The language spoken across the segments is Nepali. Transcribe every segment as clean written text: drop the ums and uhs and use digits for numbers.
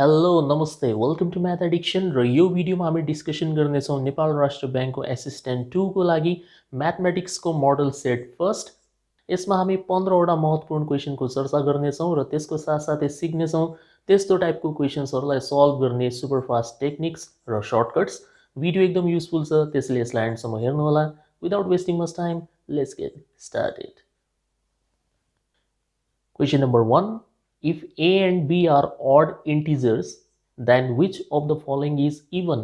हेलो नमस्ते वेलकम टु म्याथ एडिक्सन र यो भिडियोमा हामी डिस्कसन गर्नेछौँ नेपाल राष्ट्र ब्याङ्कको एसिस्टेन्ट 2 को लागि म्याथमेटिक्सको मोडल सेट फर्स्ट। यसमा हामी 15वटा महत्त्वपूर्ण क्वेशनको चर्चा गर्नेछौँ र त्यसको साथसाथै सिक्नेछौँ त्यस्तो टाइपको क्वेशन्सहरूलाई सल्भ गर्ने सुपरफास्ट टेक्निक्स र सर्टकट्स। भिडियो एकदम युजफुल छ, त्यसैले यसलाई एन्डसम्म हेर्नुहोला। Without wasting much time, let's get started. Question number 1. If a and b are odd integers, then which of the following is even?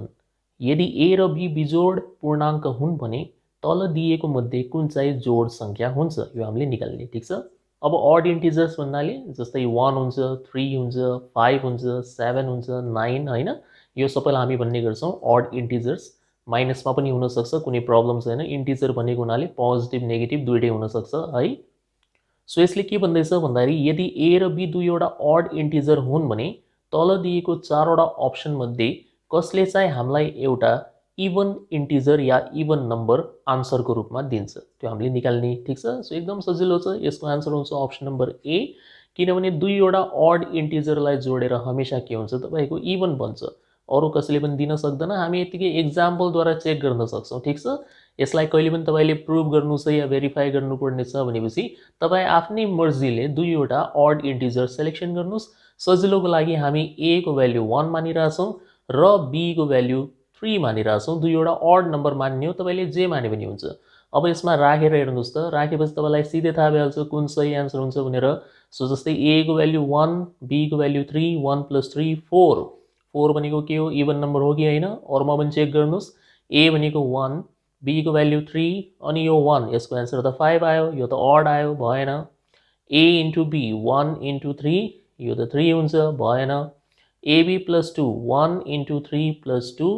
यदि a र b बिजोड पूर्णाङ्क हुन् भने तल दिएको मध्ये कुन चाहिँ जोड संख्या हुन्छ, यो हामीले निकाल्ने। ठीक छ। अब odd integers भन्नाले जस्तै 1 हुन्छ, 3 हुन्छ, 5 हुन्छ, 7 हुन्छ, 9 हैन, यो सबैलाई हामी भन्ने गर्छौं odd integers। माइनसमा पनि हुन सक्छ, कुनै प्रब्लम छैन। इन्टिजर भनेको हुनाले पोजिटिभ नेगेटिभ दुईटै हुन सक्छ है। सो यसले के भन्दैछ भन्दाखेरि यदि a र b दुईवटा अड इन्टिजर हुन् भने तल दिएको चारवटा अप्सन मध्ये कसले चाहिँ हामीलाई एउटा इभन इन्टिजर या इभन नम्बर आन्सरको रूपमा दिन्छ, त्यो हामीले निकाल्ने। ठीक छ। सो एकदम सजिलो छ। यसको आन्सर हुन्छ अप्सन नम्बर ए, किनभने दुईवटा अड इन्टिजरलाई जोडेर हमेशा के हुन्छ तपाईको इभन बन्छ। अरु कसैले पनि दिन सक्दैन, हामी यतिकै एक्जाम्पलद्वारा चेक गर्न सक्छौं। ठीक छ। यसलाई कहिले पनि तपाईले प्रुभ गर्नु छ या भेरिफाई गर्नुपर्ने छ भनेपछि तपाई आफ्नै मर्जीले दुईवटा अड इन्टिजर सिलेक्सन गर्नुस्। सजिलोको लागि हामी a को भ्यालु 1 मानिरहेछौं र b को भ्यालु 3 मानिरहेछौं। दुईवटा अड नम्बर मान्ने हो, तपाईले जे माने पनि हुन्छ। अब यसमा राखेर हेर्नुस् त, राखेपछि तपाईलाई सिधै थाहा भइहाल्छ कुन सही आन्सर हुन्छ भनेर। सो जस्तै a को भ्यालु 1, b को भ्यालु 3, 1 + 3 4। 4 भनेको के हो, इभन नम्बर हो कि हैन? अरुमा पनि चेक गर्नुस्। a भनेको 1, b को भ्यालु 3 अनि यो 1, यसको आन्सर त 5 आयो, यो त अड आयो, भएन। a * b 1 * 3, यो त 3 हुन्छ, भएन। ab + 2 1 * 3 + 2,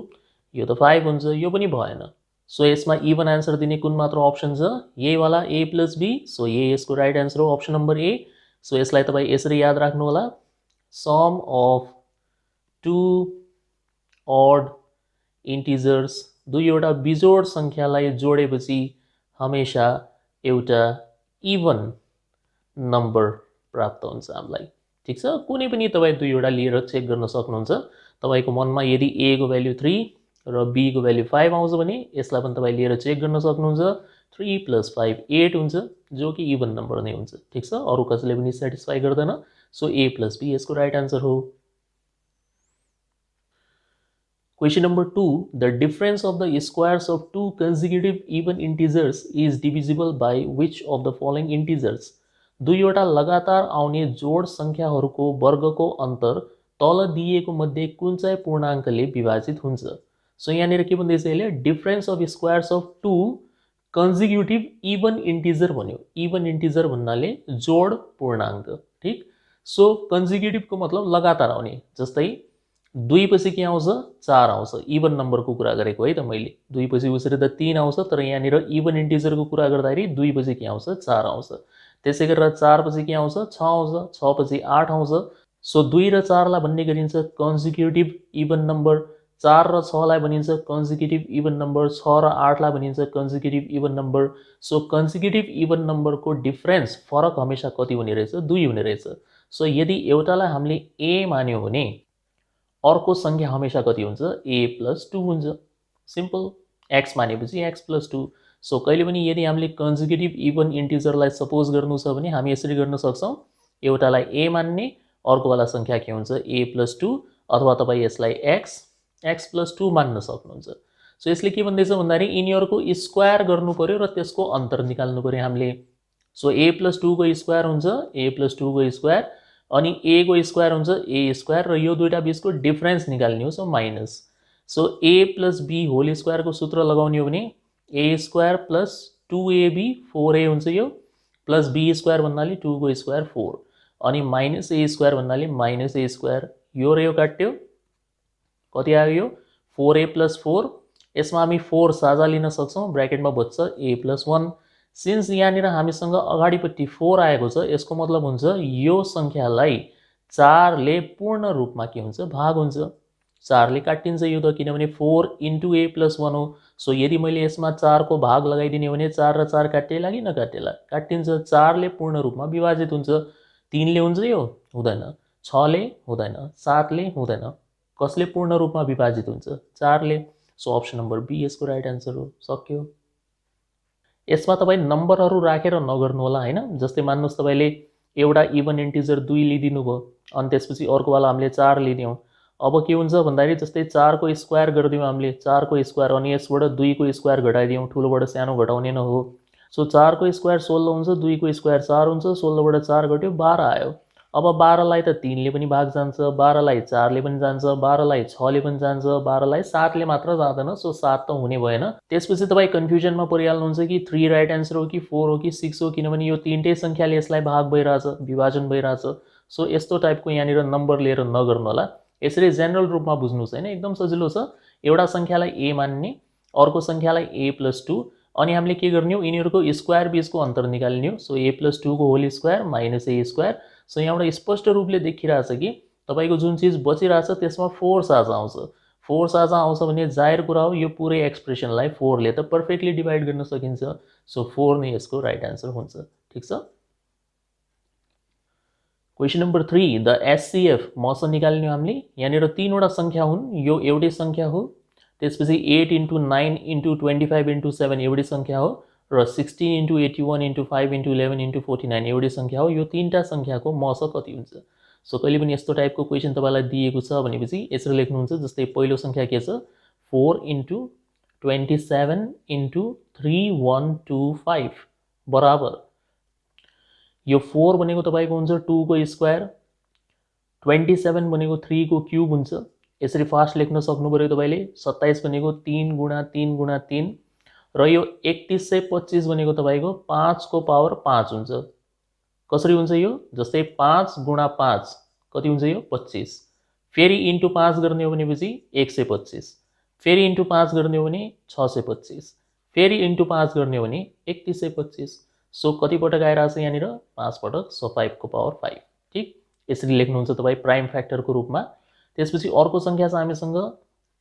यो त 5 हुन्छ, यो पनि भएन। सो यसमा इभन आन्सर दिने कुन मात्र अप्सन छ, यही वाला a + b। सो ये यसको राइट आन्सर हो, अप्सन नम्बर ए। सो यसलाई तपाई यसरी याद राख्नु होला, sum of two odd integers, दुईवटा बिजोड संख्यालाई जोडेपछि हमेशा एउटा इभन नम्बर प्राप्त हुन्छ हामीलाई। ठीक छ। कुनै पनि तपाई दुईवटा लिएर चेक गर्न सक्नुहुन्छ। तपाईको मनमा यदि a को भ्यालु 3 र b को भ्यालु 5 आउँछ भने यसलाई पनि तपाई लिएर चेक गर्न सक्नुहुन्छ। 3 + 5 8 हुन्छ, जो कि इभन नम्बर नै हुन्छ। ठीक छ। अरु कसैले पनि सेटिस्फाई गर्दैन। सो a + b यसको राइट आन्सर हो। Question number 2. The difference of the squares of two consecutive even integers is divisible by which of the following integers? दुईवटा लगातार आउने जोड संख्याहरूको वर्गको अन्तर तल दिएको मध्ये कुन चाहिँ पूर्णाङ्कले विभाजित हुन्छ? सो यहाँनिर के भन्दैछ यसले, difference of squares of two consecutive even integer भन्यो। इभन इन्टिजर भन्नाले जोड पूर्णाङ्क। ठीक। सो कन्जिक्युटिभको मतलब लगातार आउने, जस्तै 2 पछि के आउँछ, 4 आउँछ। इभन नम्बरको कुरा गरेको है त मैले। 2 पछि उसरी त 3 आउँछ, तर यहाँनिर इभन इन्टिजरको कुरा गर्दाखेरि 2 पछि के आउँछ, 4 आउँछ। त्यसै गरेर 4 पछि के आउँछ, 6 आउँछ, 6 पछि 8 आउँछ। सो 2 र 4 लाई भन्ने गरिन्छ कन्जिक्युटिभ इभन नम्बर, 4 र 6 लाई भनिन्छ कन्जिक्युटिभ इभन नम्बर, 6 र 8 लाई भनिन्छ consecutive even number. So consecutive even नम्बरको डिफरेन्स, फरक हमेशा कति हुने रहेछ, 2 हुने रहेछ। सो यदि एउटालाई हामीले a मान्यो भने अर्को संख्या हमेशा कति हुन्छ, a + 2 हुन्छ। सिम्पल। x मानेपछि x + 2। सो कहिले पनि यदि हामीले कन्जिक्युटिभ इभन इन्टिजरलाई सपोज गर्नु छ भने हामी यसरी गर्न सक्छौं, एउटालाई a मान्ने, अर्को वाला संख्या के हुन्छ a + 2, अथवा तपाई यसलाई x + 2 मान्न सक्नुहुन्छ। सो यसले के भन्दैछ भन्दाखेरि यिनीहरुको स्क्वायर गर्नु पर्यो र त्यसको अन्तर निकाल्नु पर्यो हामीले। सो a + 2 को स्क्वायर हुन्छ a + 2 को स्क्वायर, अनि a को स्क्वायर हुन्छ a स्क्वायर, र यो दुईटा बीचको डिफरेन्स निकाल्ने हो। So minus. So a + b whole square को सूत्र लगाउने हो भने a स्क्वायर + 2ab 4a हुन्छ, यो प्लस b स्क्वायर भन्नाले 2 को स्क्वायर 4, अनि माइनस a स्क्वायर भन्नाले -a स्क्वायर। यो र यो काट्यो, कति आयो यो 4a + 4। यसमा हामी 4 साझा लिन सक्छौं, ब्र्याकेटमा बच्छ a + 1। सिन्स यहाँनिर हामीसँग अगाडिपट्टि 4 आएको छ, यसको मतलब हुन्छ यो संख्यालाई 4 ले पूर्ण रूपमा के हुन्छ, भाग हुन्छ। 4 ले काटिन्छ यो त, किनभने 4 * a + 1 हो। सो यदि मैले यसमा 4 को भाग लगाइदिने हो भने 4 र 4 काटिएला कि नकाटिएला, काटिन्छ। 4 ले पूर्ण रूपमा विभाजित हुन्छ, 3 ले हुन्छ यो, हुँदैन। 6ले हुँदैन, 7ले हुँदैन, कसले पूर्ण रूपमा विभाजित हुन्छ? 4ले। सो अप्सन नम्बर बी यसको राइट एन्सर हो। सक्यो। यसमा तपाईँ नम्बरहरू राखेर नगर्नु होला हैन। जस्तै मान्नुहोस् तपाईँले एउटा इभन इन्टिजर 2 लिदिनु भयो अनि त्यसपछि अर्कोवाला हामीले 4 लिदियौँ। अब के हुन्छ भन्दाखेरि जस्तै 4 को स्क्वायर गरिदियौँ हामीले, 4 को स्क्वायर, अनि यसबाट 2 को स्क्वायर घटाइदियौँ, ठुलोबाट सानो घटाउने न हो। सो 4 को स्क्वायर 16 हुन्छ, 2 को स्क्वायर 4 हुन्छ, 16बाट 4 घट्यो 12 आयो। अब 12लाई त 3ले पनि भाग जान्छ, 12लाई 4ले पनि जान्छ, 12लाई 6ले पनि जान्छ, 12लाई 7ले मात्र जाँदैन। सो 7 त हुने भएन। त्यसपछि तपाईँ कन्फ्युजनमा परिहाल्नुहुन्छ कि 3 राइट एन्सर हो कि 4 हो कि 6 हो, किनभने यो तीनटै सङ्ख्याले यसलाई भाग भइरहेछ, विभाजन भइरहेछ। सो यस्तो टाइपको यहाँनिर नम्बर लिएर नगर्नु होला। यसरी जेनरल रूपमा बुझ्नुहोस् हैन, एकदम सजिलो छ। एउटा सङ्ख्यालाई ए मान्ने, अर्को सङ्ख्यालाई a+2, अनि हामीले के गर्ने हो, यिनीहरूको स्क्वायर बीचको अन्तर निकाल्ने हो। सो a+2 को whole square minus a square. So यहाँबाट स्पष्ट रूपले देखिरहेछ कि तपाईँको जुन चिज बचिरहेछ त्यसमा 4 साझा आउँछ। 4 साझा आउँछ भने जाहेर कुरा हो यो पुरै एक्सप्रेसनलाई 4ले त पर्फेक्टली डिभाइड गर्न सकिन्छ। सो 4 नै यसको राइट एन्सर हुन्छ। ठिक छ। क्वेसन नम्बर 3, द एचसीएफ मसँग निकाल्ने हो हामीले। यहाँनिर तीनवटा सङ्ख्या हुन्, यो एउटै सङ्ख्या हो। त्यसपछि 8 × 9 × 25 × 7 एउटै सङ्ख्या हो, र 16 × 81 × 5 × 11 × 49 एउटै सङ्ख्या हो। यो तीनटा सङ्ख्याको मसँग कति हुन्छ? सो कहिले पनि यस्तो टाइपको क्वेसन तपाईँलाई दिएको छ भनेपछि यसरी लेख्नुहुन्छ। जस्तै पहिलो सङ्ख्या के छ, 4 × 27 × 3125 बराबर, यो 4 भनेको तपाईँको हुन्छ 2 को स्क्वायर, 27 भनेको 3 को क्युब हुन्छ। यसरी फास्ट लेख्न सक्नु पऱ्यो तपाईँले। 27 भनेको 3 × 3 × 3, र यो 3125 भनेको तपाईँको 5 को पावर 5 हुन्छ। कसरी हुन्छ यो? जस्तै 5 × 5 कति हुन्छ यो? 25। फेरि इन्टु 5 गर्ने हो भनेपछि 125, फेरि इन्टु 5 गर्ने हो भने 625, फेरि इन्टु 5 गर्ने हो भने 3125। सो कति पटक आइरहेछ यहाँनिर? 5 पटक। सो 5 को पावर 5। ठिक, यसरी लेख्नुहुन्छ तपाईँ प्राइम फ्याक्टरको रूपमा। त्यसपछि अर्को सङ्ख्या छ हामीसँग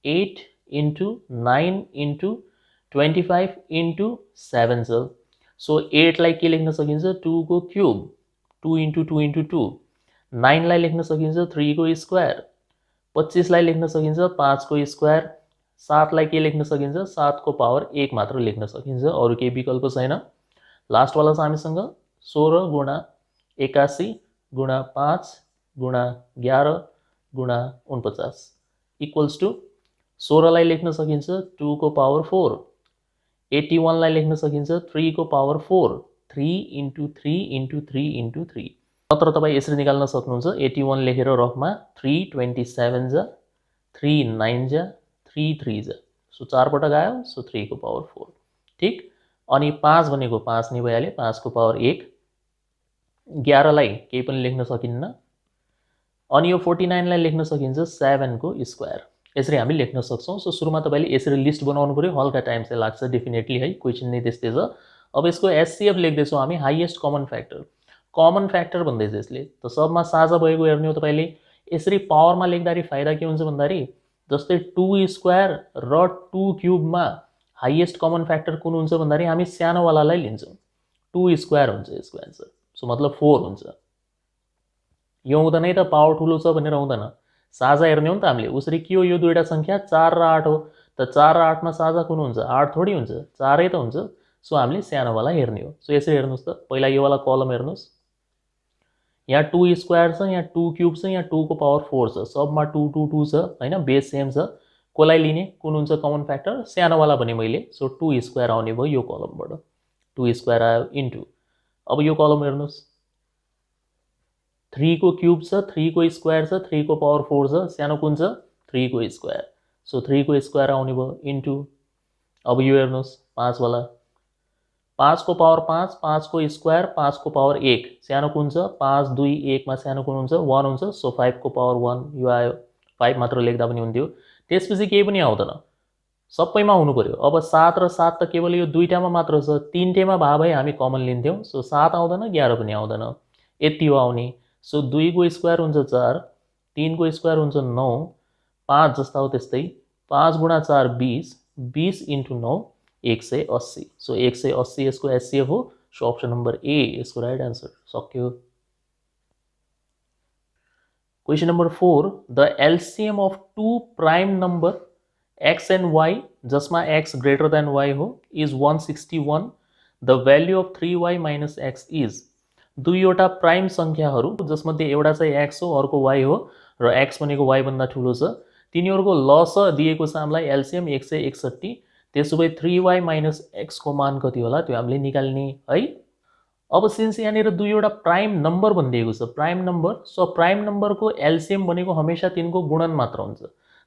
8 × 9 × 25 × 7 छ। सो 8लाई के लेख्न सकिन्छ? 2 को क्युब, 2 × 2 × 2। 9लाई लेख्न सकिन्छ 3 को स्क्वायर, 25लाई लेख्न सकिन्छ 5 को स्क्वायर, 7लाई के लेख्न सकिन्छ? 7 को पावर 1 मात्र लेख्न सकिन्छ, अरू केही विकल्प छैन। लास्टवाला छ हामीसँग 16 × 81 × 5 × 11 × 49 इक्वल्स टु 16लाई लेख्न सकिन्छ 2 को पावर 4, 81लाई लेख्न सकिन्छ 3 को पावर 4, 3 × 3 × 3 × 3। नत्र तपाईँ यसरी निकाल्न सक्नुहुन्छ। 81 लेखेर रफमा 3 27 जा, 3 9 जा, 3 3 जा। सो 4 पटक आयो। सो 3 को पावर 4। ठिक, अनि 5 भनेको 5 नै भइहाल्यो, 5 को पावर 1। 11लाई केही पनि लेख्न सकिन्न, अनि यो 49लाई लेख्न सकिन्छ 7 को स्क्वायर। यसरी हामी लेख्न सक्छौँ। सो सुरुमा तपाईँले यसरी लिस्ट बनाउनु पऱ्यो, हल्का टाइम चाहिँ लाग्छ डेफिनेटली है, क्वेसन नै त्यस्तै छ। अब यसको एचसीएफ लेख्दैछौँ हामी, highest common factor. Common factor भन्दैछ यसले, त सबमा साझा भएको हेर्ने हो तपाईँले। यसरी पावरमा लेख्दाखेरि फाइदा के हुन्छ भन्दाखेरि जस्तै 2 स्क्वायर र 2 क्युबमा हाइएस्ट कमन फ्याक्टर कुन हुन्छ भन्दाखेरि हामी सानोवालालाई लिन्छौँ। 2 स्क्वायर हुन्छ यसको एन्सर। सो मतलब 4 हुन्छ। यो हुँदैन है त पावर ठुलो छ भनेर हुँदैन, साझा हेर्ने हो नि त हामीले। उसरी के हो यो दुईवटा सङ्ख्या? 4 र 8 हो, त 4 र 8मा साझा कुन हुन्छ? 8 थोडी हुन्छ, 4 त हुन्छ। सो हामीले सानोवाला हेर्ने हो। सो यसरी हेर्नुहोस् त, पहिला योवाला कलम हेर्नुहोस्। यहाँ 2 स्क्वायर छ, यहाँ 2 क्युब छ, यहाँ 2 को पावर 4 छ, सबमा 2 2 2 छ होइन, बेस सेम छ। कसलाई लिने? कुन हुन्छ कमन फ्याक्टर? सानोवाला भने मैले। सो 2 स्क्वायर आउने भयो यो कलमबाट, 2 स्क्वायर आयो इन्टु, अब यो कलम हेर्नुहोस्, 3 को क्युब छ, 3 को स्क्वायर छ, 3 को पावर 4 छ, सानो कुन छ? 3 को स्क्वायर। सो 3 को स्क्वायर आउने भयो इन्टु, अब यो हेर्नुहोस् 5 वाला, 5 को पावर 5, 5 को स्क्वायर, 5 को पावर 1, सानो कुन छ? 5 2 1 मा सानो कुन हुन्छ? 1 हुन्छ। सो 5 को पावर 1 यो आयो, 5 मात्र लेख्दा पनि हुन्थ्यो। त्यसपछि केही पनि आउँदैन, सबैमा हुनु पर्यो। अब 7 र 7 त केवल यो दुईटामा मात्र छ, तीनटैमा भए भए हामी कमन लिन्थ्यौँ। सो 7 आउँदैन, 11 पनि आउँदैन, यति हो आउने। सो 2 को स्क्वायर हुन्छ 4, 3 को स्क्वायर हुन्छ 9, 5 जस्ता हो त्यस्तै, 5 × 4 20, 20 × 9 180। सो 180 यसको एचसीएफ हो। सो अप्सन नम्बर ए यसको राइट एन्सर। सक्यो। Question number 4. The LCM of two prime number x and y जसमा x greater than y हो is 161. The value of 3y minus x is. दुईवटा प्राइम संख्याहरू जसमध्ये एउटा चाहिँ x हो अर्को y हो र x भनेको y भन्दा ठुलो छ तिनीहरूको लस दिएको छ हामीलाई एलसीएम 161 त्यसो भए 3y minus x को मान कति होला त्यो हामीले निकाल्ने है। अब सिन्स यहाँनिर दुईवटा प्राइम नम्बर भनिदिएको छ प्राइम नम्बर सो प्राइम नम्बरको एलसीएम भनेको हमेशा तिनको गुणन मात्र हुन्छ।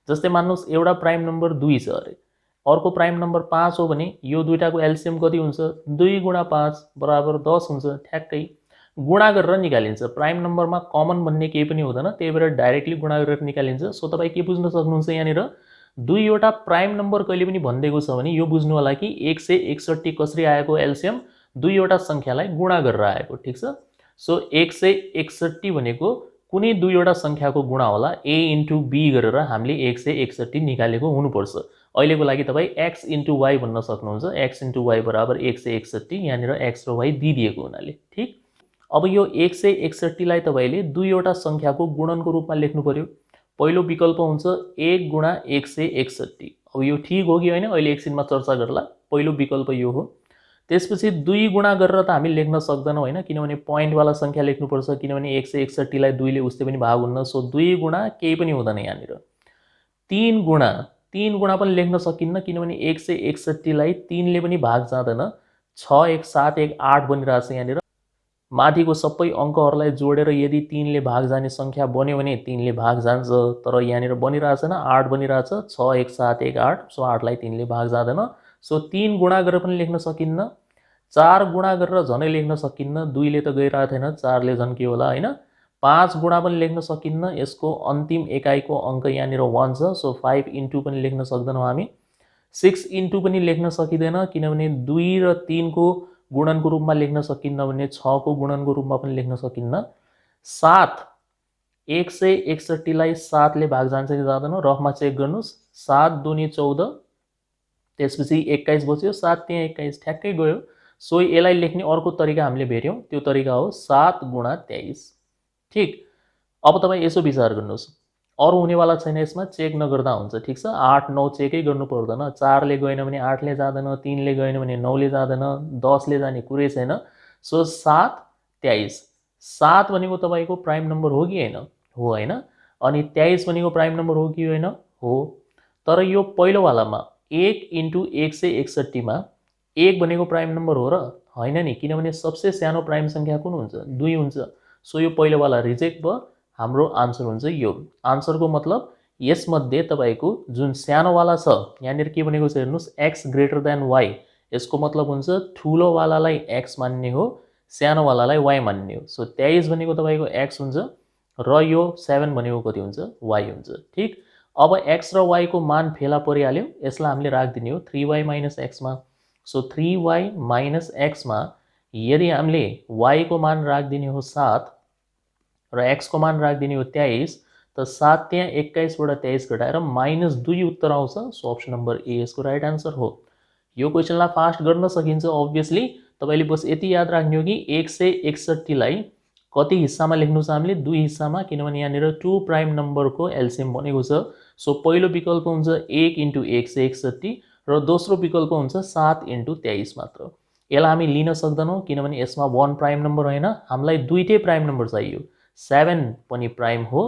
जस्तै मान्नुहोस् एउटा प्राइम नम्बर 2 छ अरे अर्को प्राइम नम्बर 5 हो भने यो दुईटाको एलसीएम कति हुन्छ 2 गुणा 5 बराबर 10 हुन्छ। ठ्याक्कै गुणा गरेर निकालिन्छ प्राइम नम्बरमा कमन भन्ने केही पनि हुँदैन त्यही भएर डाइरेक्टली गुणा गरेर निकालिन्छ। सो तपाईँ के बुझ्न सक्नुहुन्छ यहाँनिर दुईवटा प्राइम नम्बर कहिले पनि भनिदिएको छ भने यो बुझ्नु होला कि 161 कसरी आएको एलसीएम दुईवटा संख्यालाई गुणा गरेर आएको ठीक छ। सो 161 भनेको कुनै दुईवटा संख्याको गुणा होला a इन्टु b गरेर हामीले 161 निकालेको हुनुपर्छ। अहिलेको लागि तपाईँ x इन्टु y भन्न सक्नुहुन्छ x इन्टु y बराबर 161 यहाँनिर x र y दिइदिएको हुनाले ठीक। अब यो 161 लाई तपाईले दुईवटा संख्याको गुणनको रूपमा लेख्नु पर्यो। पहिलो विकल्प हुन्छ 1 गुणा 161। अब यो ठीक हो कि होइन अहिले एकछिनमा चर्चा गर्ला। पहिलो विकल्प यो हो। त्यसपछि 2 गुणा गरेर त हामी लेख्न सक्दैनौं हैन किनभने पोइन्ट वाला संख्या लेख्नुपर्छ किनभने 161 लाई 2 ले उस्तै पनि भाग हुन्न। सो 2 गुणा केही पनि हुँदैन यहाँनिर। 3 गुणा पनि लेख्न सकिन्न किनभने 161 लाई 3 ले पनि भाग जाँदैन 6 1 7 1 8 बनिरहेछ यहाँनिर। माथिको सबै अंकहरुलाई जोडेर यदि 3 ले भाग जाने संख्या बन्यो भने 3 ले भाग जान्छ तर यहाँनिर बनिरहेछ न 8 बनिरहेछ 6 1 7 1 8 सो 8 लाई 3 ले भाग जाँदैन। सो 3 गुणा गरेर पनि लेख्न सकिन्न 4 गुणा गरेर झनै लेख्न सकिन्न 2 ले त गइरहेको थिएन 4 ले झन् के होला हैन 5 गुणा पनि लेख्न सकिन्न यसको अन्तिम एकाइको अंक यहाँनिर 1 छ। सो 5 इन्टु पनि लेख्न सक्दैनौं हामी 6 इन्टु पनि लेख्न सकिदैन किनभने 2 र 3 को गुणनको रूपमा लेख्न सकिन्न भने 6 को गुणनको रूपमा पनि लेख्न सकिन्न। 7 161 लाई 7 ले भाग जान्छ कि जाँदैन रफमा चेक गर्नुस् 7 दुनी 14 त्यसपछि 21 बच्यो 7 त्यहाँ 21 ठ्याक्कै गयो। सो यसलाई लेख्ने अर्को तरिका हामीले भेट्यौं त्यो तरिका हो 7 गुणा 23 ठीक। अब तपाईं यसो विचार गर्नुस् अरु हुनेवाला छैन यसमा चेक नगर्दा हुन्छ ठीक छ 8 9 चेकै गर्नु पर्दैन 4 ले गएन भने 8 ले जाँदैन 3 ले गएन भने 9 ले जाँदैन 10 ले जाने कुरै छैन। सो 7 23 7 भनेको तपाईको प्राइम नम्बर हो कि हैन हो हैन अनि 23 भनेको प्राइम नम्बर हो कि हैन हो। तर यो पहिलो वालामा 1 इन्टु 161 मा 1 भनेको प्राइम नम्बर हो र हैन नि किनभने सबसे सानो प्राइम संख्या कुन हुन्छ 2 हुन्छ। सो यो पहिलो वाला रिजेक्ट भयो हाम्रो आन्सर हुन्छ यो। आन्सरको मतलब यसमध्ये तपाईको जुन सानो वाला छ यहाँनिर के भनेको छ हेर्नुस् x ग्रेटर देन y यसको मतलब हुन्छ ठूलो वालालाई x मान्ने हो सानो वालालाई y मान्ने हो। सो 23 भनेको तपाईको x हुन्छ र यो 7 भनेको कति हुन्छ y हुन्छ ठीक। अब x र y को मान फेला परिहाल्यो यसलाई हामीले राख्दिने हो 3y - x मा। सो 3y - x मा यदि हामीले y को मान राख्दिने हो 7 र x को मान राख्दिने हो 23 त 7 त्यहाँ 21 बाट 23 घटाएर -2 उत्तर आउँछ। सो अप्सन नम्बर ए यसको राइट आन्सर हो। यो क्वेशनलाई फास्ट गर्न सकिन्छ अब्भियसली तपाईले बस यति याद राख्नु हो कि 161 लाई कति हिस्सामा लेख्नु छ हामीले 2 हिस्सामा किनभने यहाँनिर 2 प्राइम नम्बरको एलसीएम बनेको छ। सो पहिलो विकल्प हुन्छ 1 इन्टु 161 र दोस्रो विकल्प हुन्छ 7 इन्टु 23 मात्र। यसलाई हामी लिन सक्दैनौं किनभने यसमा 1 प्राइम नम्बर हैन हामीलाई दुईटै प्राइम नम्बर चाहियो 7 पनि प्राइम हो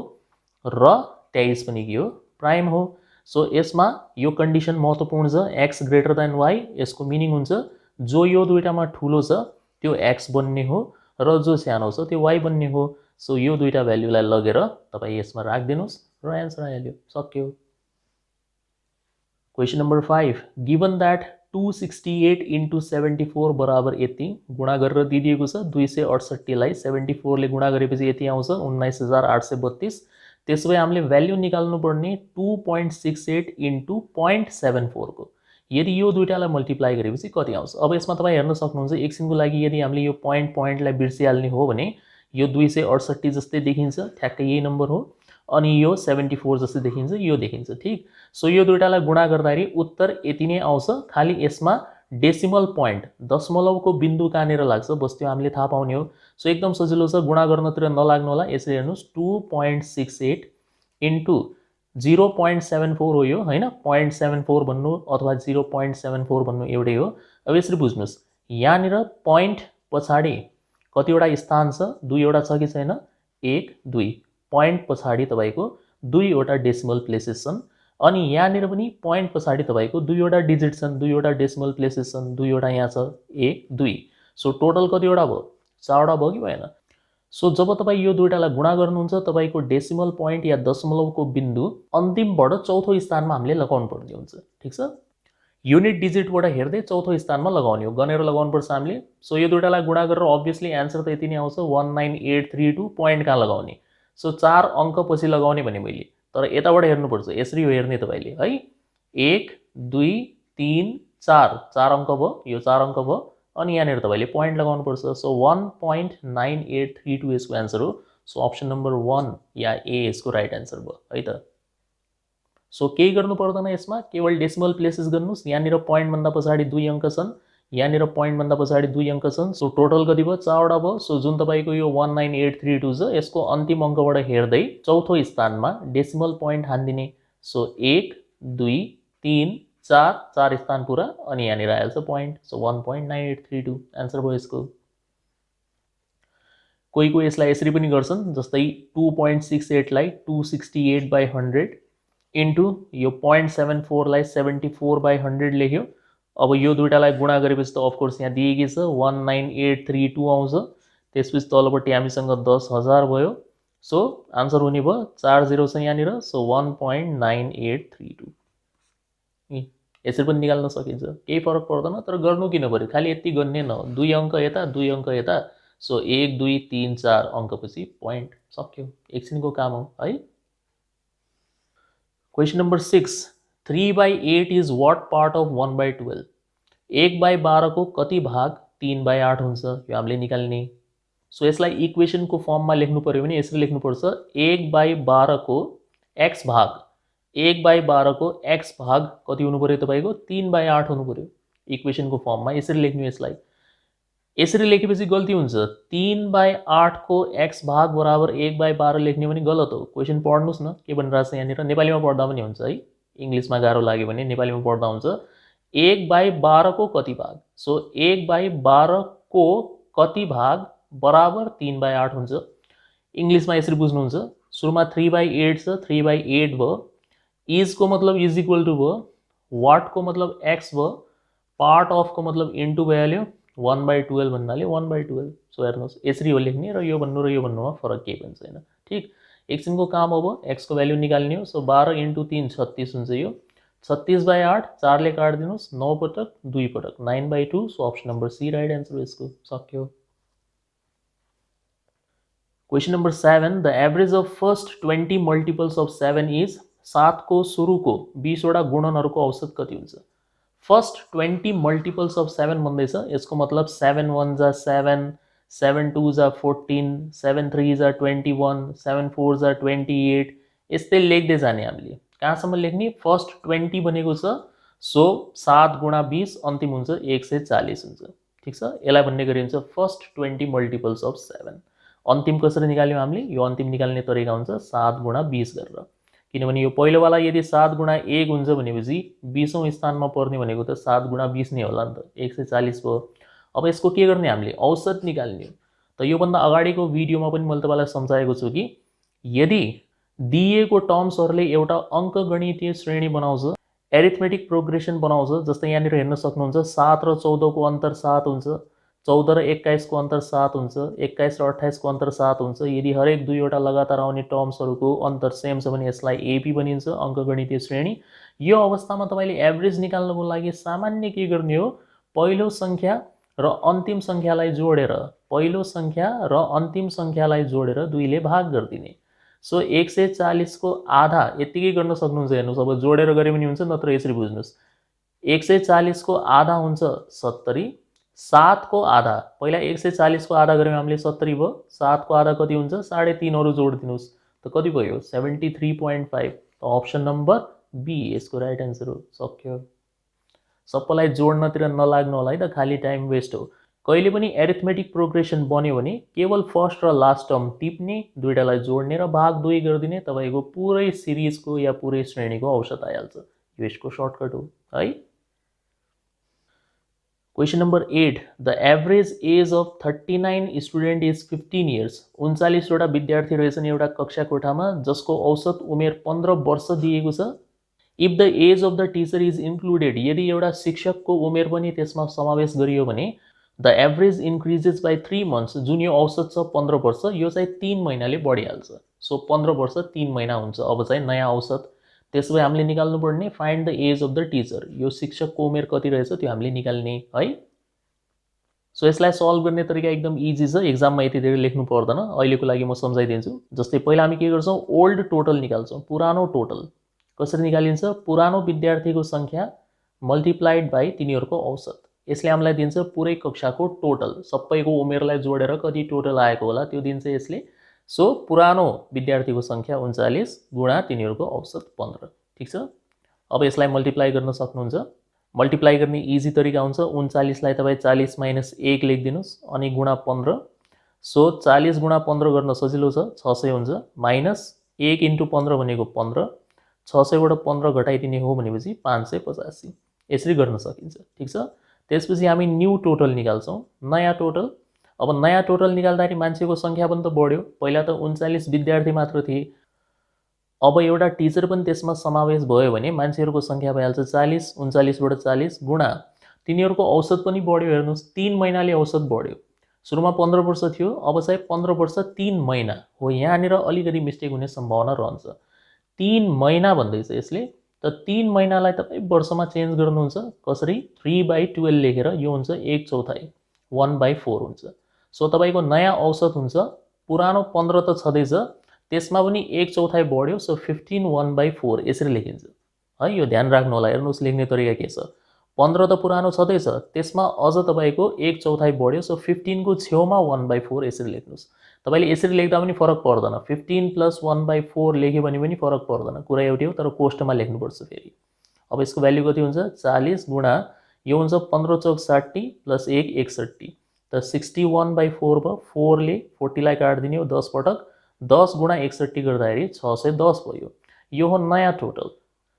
र 23 पनि के हो प्राइम हो। सो यसमा यो कन्डिसन महत्त्वपूर्ण छ x ग्रेटर देन y यसको मिनिङ हुन्छ जो यो दुईटामा ठूलो छ त्यो x बन्ने हो र जो सानो छ त्यो y बन्ने हो। सो यो दुईटा भ्यालुलाई लगेर तपाई यसमा राख्दिनुस् र आन्सर आइहाल्यो सक्यो। Question number 5 given that 268 into 74 बराबर यति गुणा गरेर दिइएको छ 268 लाई 74 ले गुणा गरेपछि यति आउँछ 19832। त्यसैले हामीले भ्यालु निकाल्नु पर्ने 2.68 इन्टु 0.74 को यदि यो दुईटालाई मल्टिप्लाई गरेपछि कति आउँछ। अब यसमा तपाई हेर्न सक्नुहुन्छ एकछिनको लागि यदि हामीले यो पोइन्टलाई बिर्सिहाल्ने हो भने यो 268 जस्तै देखिन्छ ठ्याक्कै यही नम्बर हो अनि यो 74 जस्तै देखिन्छ यो देखिन्छ ठीक। सो यो दुईटालाई गुणा गर्दाखेरि उत्तर यति नै आउँछ खाली यसमा डेसिमल पोइन्ट दशमलवको बिन्दु कहाँनिर लाग्छ बस त्यो हामीले थाहा पाउने हो। सो एकदम सजिलो छ, गुणा गर्नतिर नलाग्नु होला। यसरी हेर्नुहोस् 2.68 इन्टु 0.74 हो यो होइन, 0.74 भन्नु अथवा 0.74 भन्नु एउटै हो। अब यसरी बुझ्नुहोस्, यहाँनिर पोइन्ट पछाडि कतिवटा स्थान छ, दुईवटा छ कि छैन, 1 2। पोइन्ट पछाडि तपाईँको दुईवटा डेसिमल प्लेसेस छन्। अनि यहाँनिर पनि पोइन्ट पछाडि तपाईँको दुईवटा डिजिट छन्, दुईवटा डेसिमल प्लेसेस छन्, दुईवटा यहाँ छ 1 2। सो टोटल कतिवटा भयो, 4वटा भयो कि भएन। सो जब तपाईँ यो दुईटालाई गुणा गर्नुहुन्छ तपाईँको डेसिमल पोइन्ट या दशमलवको बिन्दु अन्तिमबाट चौथो स्थानमा हामीले लगाउनु पर्ने हुन्छ। ठिक छ, युनिट डिजिटबाट हेर्दै चौथो स्थानमा लगाउने हो, गनेर लगाउनुपर्छ हामीले। सो यो दुईटालाई गुणा गरेर अभियसली एन्सर त यति नै आउँछ 19832। पोइन्ट कहाँ लगाउने, सो 4 अङ्क पछि लगाउने भने मैले, तर यताबाट हेर्नुपर्छ, यसरी हो हेर्ने तपाईँले है। 1 2 3 4, 4 अङ्क भयो, यो 4 अङ्क भयो। अनि यहाँनिर तपाईँले पोइन्ट लगाउनुपर्छ। सो 1.9832 यसको एन्सर हो। सो अप्सन नम्बर 1 या ए यसको राइट एन्सर भयो है त। सो केही गर्नु पर्दैन यसमा, केवल डेसिमल प्लेसेस गर्नुहोस्। यहाँनिर पोइन्टभन्दा पछाडि 2 अङ्क छन्, यहाँनिर पोइन्टभन्दा पछाडि 2 अङ्क छन्। सो टोटल कति भयो, 4वटा भयो। सो जुन तपाईँको यो 19832 छ यसको अन्तिम अङ्कबाट हेर्दै चौथो स्थानमा डेसिमल पोइन्ट हानिदिने। सो 1 2 3 4, 4 स्थान पुरा अनि यहाँनिर आइहाल्छ पोइन्ट। सो 1.9832 एन्सर भयो यसको। कोही यसलाई यसरी पनि गर्छन्, जस्तै 2.68 लाई 268/100 इन्टु यो 0.74 लाई 74/100 लेख्यो। अब यो दुईटालाई गुणा गरेपछि त अफकोर्स यहाँ दिएकै छ 19832 आउँछ। त्यसपछि तलपट्टि हामीसँग 10,000 भयो। सो आन्सर हुने भयो 4 0 छ यहाँनिर। सो 1.9832 यसरी पनि निकाल्न सकिन्छ, केही फरक पर्दैन। तर गर्नु किन पर्यो, खालि यति गर्ने न, 2 अङ्क यता 2 अङ्क यता। सो 1 2 3 4 अङ्कपछि पोइन्ट, सक्यो, एकछिनको काम हो है। Question number 6, 3/8 is what part of 1/12? 1/12 को कति भाग 3/8 हुन्छ, यो हामीले निकाल्ने। सो यसलाई इक्वेसनको फर्ममा लेख्नु पर्यो भने यसरी लेख्नुपर्छ, 1/12 को एक्स भाग 1/12 को एक्स भाग कति हुनु पर्यो तपाईँको 3/8 हुनु पर्यो। इक्वेसनको फर्ममा यसरी लेख्नु यसलाई। यसरी लेखेपछि गल्ती हुन्छ, 3/8 को एक्स भाग बराबर 1/12 लेख्ने पनि गलत हो। क्वेसन पढ्नुहोस् न के भनिरहेको छ यहाँनिर, नेपालीमा पढ्दा पनि हुन्छ है, इङ्ग्लिसमा गाह्रो लाग्यो भने नेपालीमा पढ्दा हुन्छ। 1/12 को कति भाग, सो 1/12 को कति भाग बराबर 3/8 हुन्छ। इङ्ग्लिसमा यसरी बुझ्नुहुन्छ, सुरुमा 3/8 छ, 3/8 भयो। इज को मतलब इज इक्वल टू भयो, वाट को मतलब एक्स भयो, पार्ट अफ को मतलब इन्टु भइहाल्यो, 1/12 भन्नाले 1/12। सो हेर्नुहोस् यसरी हो लेख्ने, र यो भन्नुमा फरक केही पनि छैन। ठिक, एकछिनको काम अब एक्स को भ्याल्यु निकाल्ने हो। सो 12 × 3 36 हुन्छ यो, 36/8, 4 ले काटिदिनुहोस्, 9 पटक 2 पटक 9/2। So option number C right answer हो यसको, सक्यो। Question number 7, the average of first 20 multiples of 7 is, 7 को सुरुको 20वटा गुणनहरूको औसत कति हुन्छ। फर्स्ट 20 मल्टिपल्स अफ 7 भन्दैछ, यसको मतलब 7 1 जा 7, 7 2 जा 14, 7 3 जा 21, 7 4 जा 28, यस्तै लेख्दै जाने हामीले। कहाँसम्म लेख्ने, फर्स्ट 20 भनेको छ, सो 7 × 20 अन्तिम हुन्छ 140 हुन्छ। ठिक छ, यसलाई भन्ने गरिन्छ फर्स्ट 20 मल्टिपल्स अफ 7। अन्तिम कसरी निकाल्यौँ हामीले, यो अन्तिम निकाल्ने तरिका हुन्छ 7 × 20 गरेर, किनभने यो पहिलोवाला यदि 7 × 1 हुन्छ भनेपछि 20औं स्थानमा पर्ने भनेको त 7 × 20 नै होला नि त, 140 भयो। अब यसको के गर्ने हामीले, औसत निकाल्ने हो। त योभन्दा अगाडिको भिडियोमा पनि मैले तपाईँलाई सम्झाएको छु कि यदि दिएको टर्म्सहरूले एउटा अङ्कगणितीय श्रेणी बनाउँछ, एरिथमेटिक प्रोग्रेसन बनाउँछ, जस्तै यहाँनिर हेर्न सक्नुहुन्छ 7 र 14 को अन्तर 7 हुन्छ, 14 र 21 को अन्तर 7 हुन्छ, 21 र 28 को अन्तर 7 हुन्छ। यदि हरेक दुईवटा लगातार आउने टर्म्सहरूको अन्तर सेम छ भने यसलाई एपी भनिन्छ, अङ्कगणितीय श्रेणी। यो अवस्थामा तपाईँले एभरेज निकाल्नको लागि सामान्य के गर्ने हो, पहिलो सङ्ख्या र अन्तिम सङ्ख्यालाई जोडेर, पहिलो सङ्ख्या र अन्तिम सङ्ख्यालाई जोडेर 2 ले भाग गरिदिने। सो 140 को आधा यत्तिकै गर्न सक्नुहुन्छ। हेर्नुहोस्, अब जोडेर गरे पनि हुन्छ, नत्र यसरी बुझ्नुहोस्, 140 को आधा हुन्छ 70, 7 को आधा, पहिला 140 को आधा गऱ्यौँ हामीले 70 भयो, 7 को आधा कति हुन्छ 3.5 अरू जोडिदिनुहोस्, त कति भयो 73.5। त अप्सन नम्बर बी यसको राइट एन्सर हो, सक्यो। सबैलाई जोड्नतिर नलाग्नु होला है त, खाली टाइम वेस्ट हो। कहिले पनि एरिथमेटिक प्रोग्रेसन बन्यो भने केवल फर्स्ट र लास्ट टर्म टिप्ने, दुईटालाई जोड्ने र भाग 2 गरिदिने, तपाईँको पुरै सिरिजको या पुरै श्रेणीको औसत आइहाल्छ। यो यसको सर्टकट हो है। Question number 8, the average age of 39 student is 15 years. 39वटा विद्यार्थी रहेछन् एउटा कक्षा कोठामा, जसको औसत उमेर 15 वर्ष दिएको छ। If the age of the teacher is included, यदि एउटा शिक्षकको उमेर पनि त्यसमा समावेश गरियो भने the average increases by 3 months, जुन यो औसत छ 15 वर्ष, यो चाहिँ 3 महिनाले बढिहाल्छ। सो 15 वर्ष 3 महिना हुन्छ अब चाहिँ नयाँ औसत। त्यसो भए हामीले निकाल्नुपर्ने find the age of the teacher, यो शिक्षकको उमेर कति रहेछ त्यो हामीले निकाल्ने है। सो यसलाई सल्भ गर्ने तरिका एकदम इजी छ, एक्जाममा यति धेरै लेख्नु पर्दैन, अहिलेको लागि म सम्झाइदिन्छु। जस्तै पहिला हामी के गर्छौँ, ओल्ड टोटल निकाल्छौँ, पुरानो टोटल। कसरी निकालिन्छ, पुरानो विद्यार्थीको सङ्ख्या मल्टिप्लाइड बाई तिनीहरूको औसत। यसले हामीलाई दिन्छ पुरै कक्षाको टोटल, सबैको उमेरलाई जोडेर कति टोटल आएको होला त्यो दिन्छ यसले। सो पुरानो विद्यार्थीको सङ्ख्या 39 गुणा तिनीहरूको औसत 15। ठिक छ, अब यसलाई मल्टिप्लाई गर्न सक्नुहुन्छ। मल्टिप्लाई गर्ने इजी तरिका हुन्छ, 39लाई तपाईँ 40 - 1 लेखिदिनुहोस् अनि गुणा 15। सो 40 गुणा 15 गर्न सजिलो छ, 600 हुन्छ, माइनस 1 × 15 भनेको 15, 600बाट 15 घटाइदिने हो भनेपछि 585। यसरी गर्न सकिन्छ। ठिक छ, त्यसपछि हामी न्यू टोटल निकाल्छौँ, नयाँ टोटल। अब नयाँ टोटल निकाल्दाखेरि मान्छेको सङ्ख्या पनि त बढ्यो, पहिला त 39 विद्यार्थी मात्र थिए, अब एउटा टिचर पनि त्यसमा समावेश भयो भने मान्छेहरूको सङ्ख्या भइहाल्छ 40, 39बाट 40 गुणा तिनीहरूको औसत पनि बढ्यो। हेर्नुहोस् 3 महिनाले औसत बढ्यो, सुरुमा 15 वर्ष थियो, अब चाहिँ 15 वर्ष 3 महिना हो। यहाँनिर अलिकति मिस्टेक हुने सम्भावना रहन्छ, 3 महिना भन्दैछ यसले, त 3 महिनालाई तपाईँ वर्षमा चेन्ज गर्नुहुन्छ कसरी, 3/12 लेखेर, यो हुन्छ 1/4, 1/4 हुन्छ। सो तपाईँको नयाँ औसत हुन्छ, पुरानो 15 त छँदैछ, त्यसमा पनि 1/4 बढ्यो, सो 15 1/4 यसरी लेखिन्छ है। यो ध्यान राख्नु होला, हेर्नुहोस् लेख्ने तरिका के छ, 15 त पुरानो छँदैछ, त्यसमा अझ तपाईँको 1/4 बढ्यो, सो 15 को छेउमा 1/4 यसरी लेख्नुहोस्। तपाईँले यसरी लेख्दा पनि फरक पर्दैन, 15 + 1/4 लेख्यो भने पनि फरक पर्दैन, कुरा एउटै हो, तर कोष्टमा लेख्नुपर्छ फेरि। अब यसको भ्याल्यु कति हुन्छ, 40 गुणा यो हुन्छ 15 × 4 = 60 + 1 = 61, त 61/4 भयो। 4ले 40लाई काटिदिने हो 10 पटक, 10 गुणा 61 गर्दाखेरि 610 भयो। यो हो नयाँ टोटल।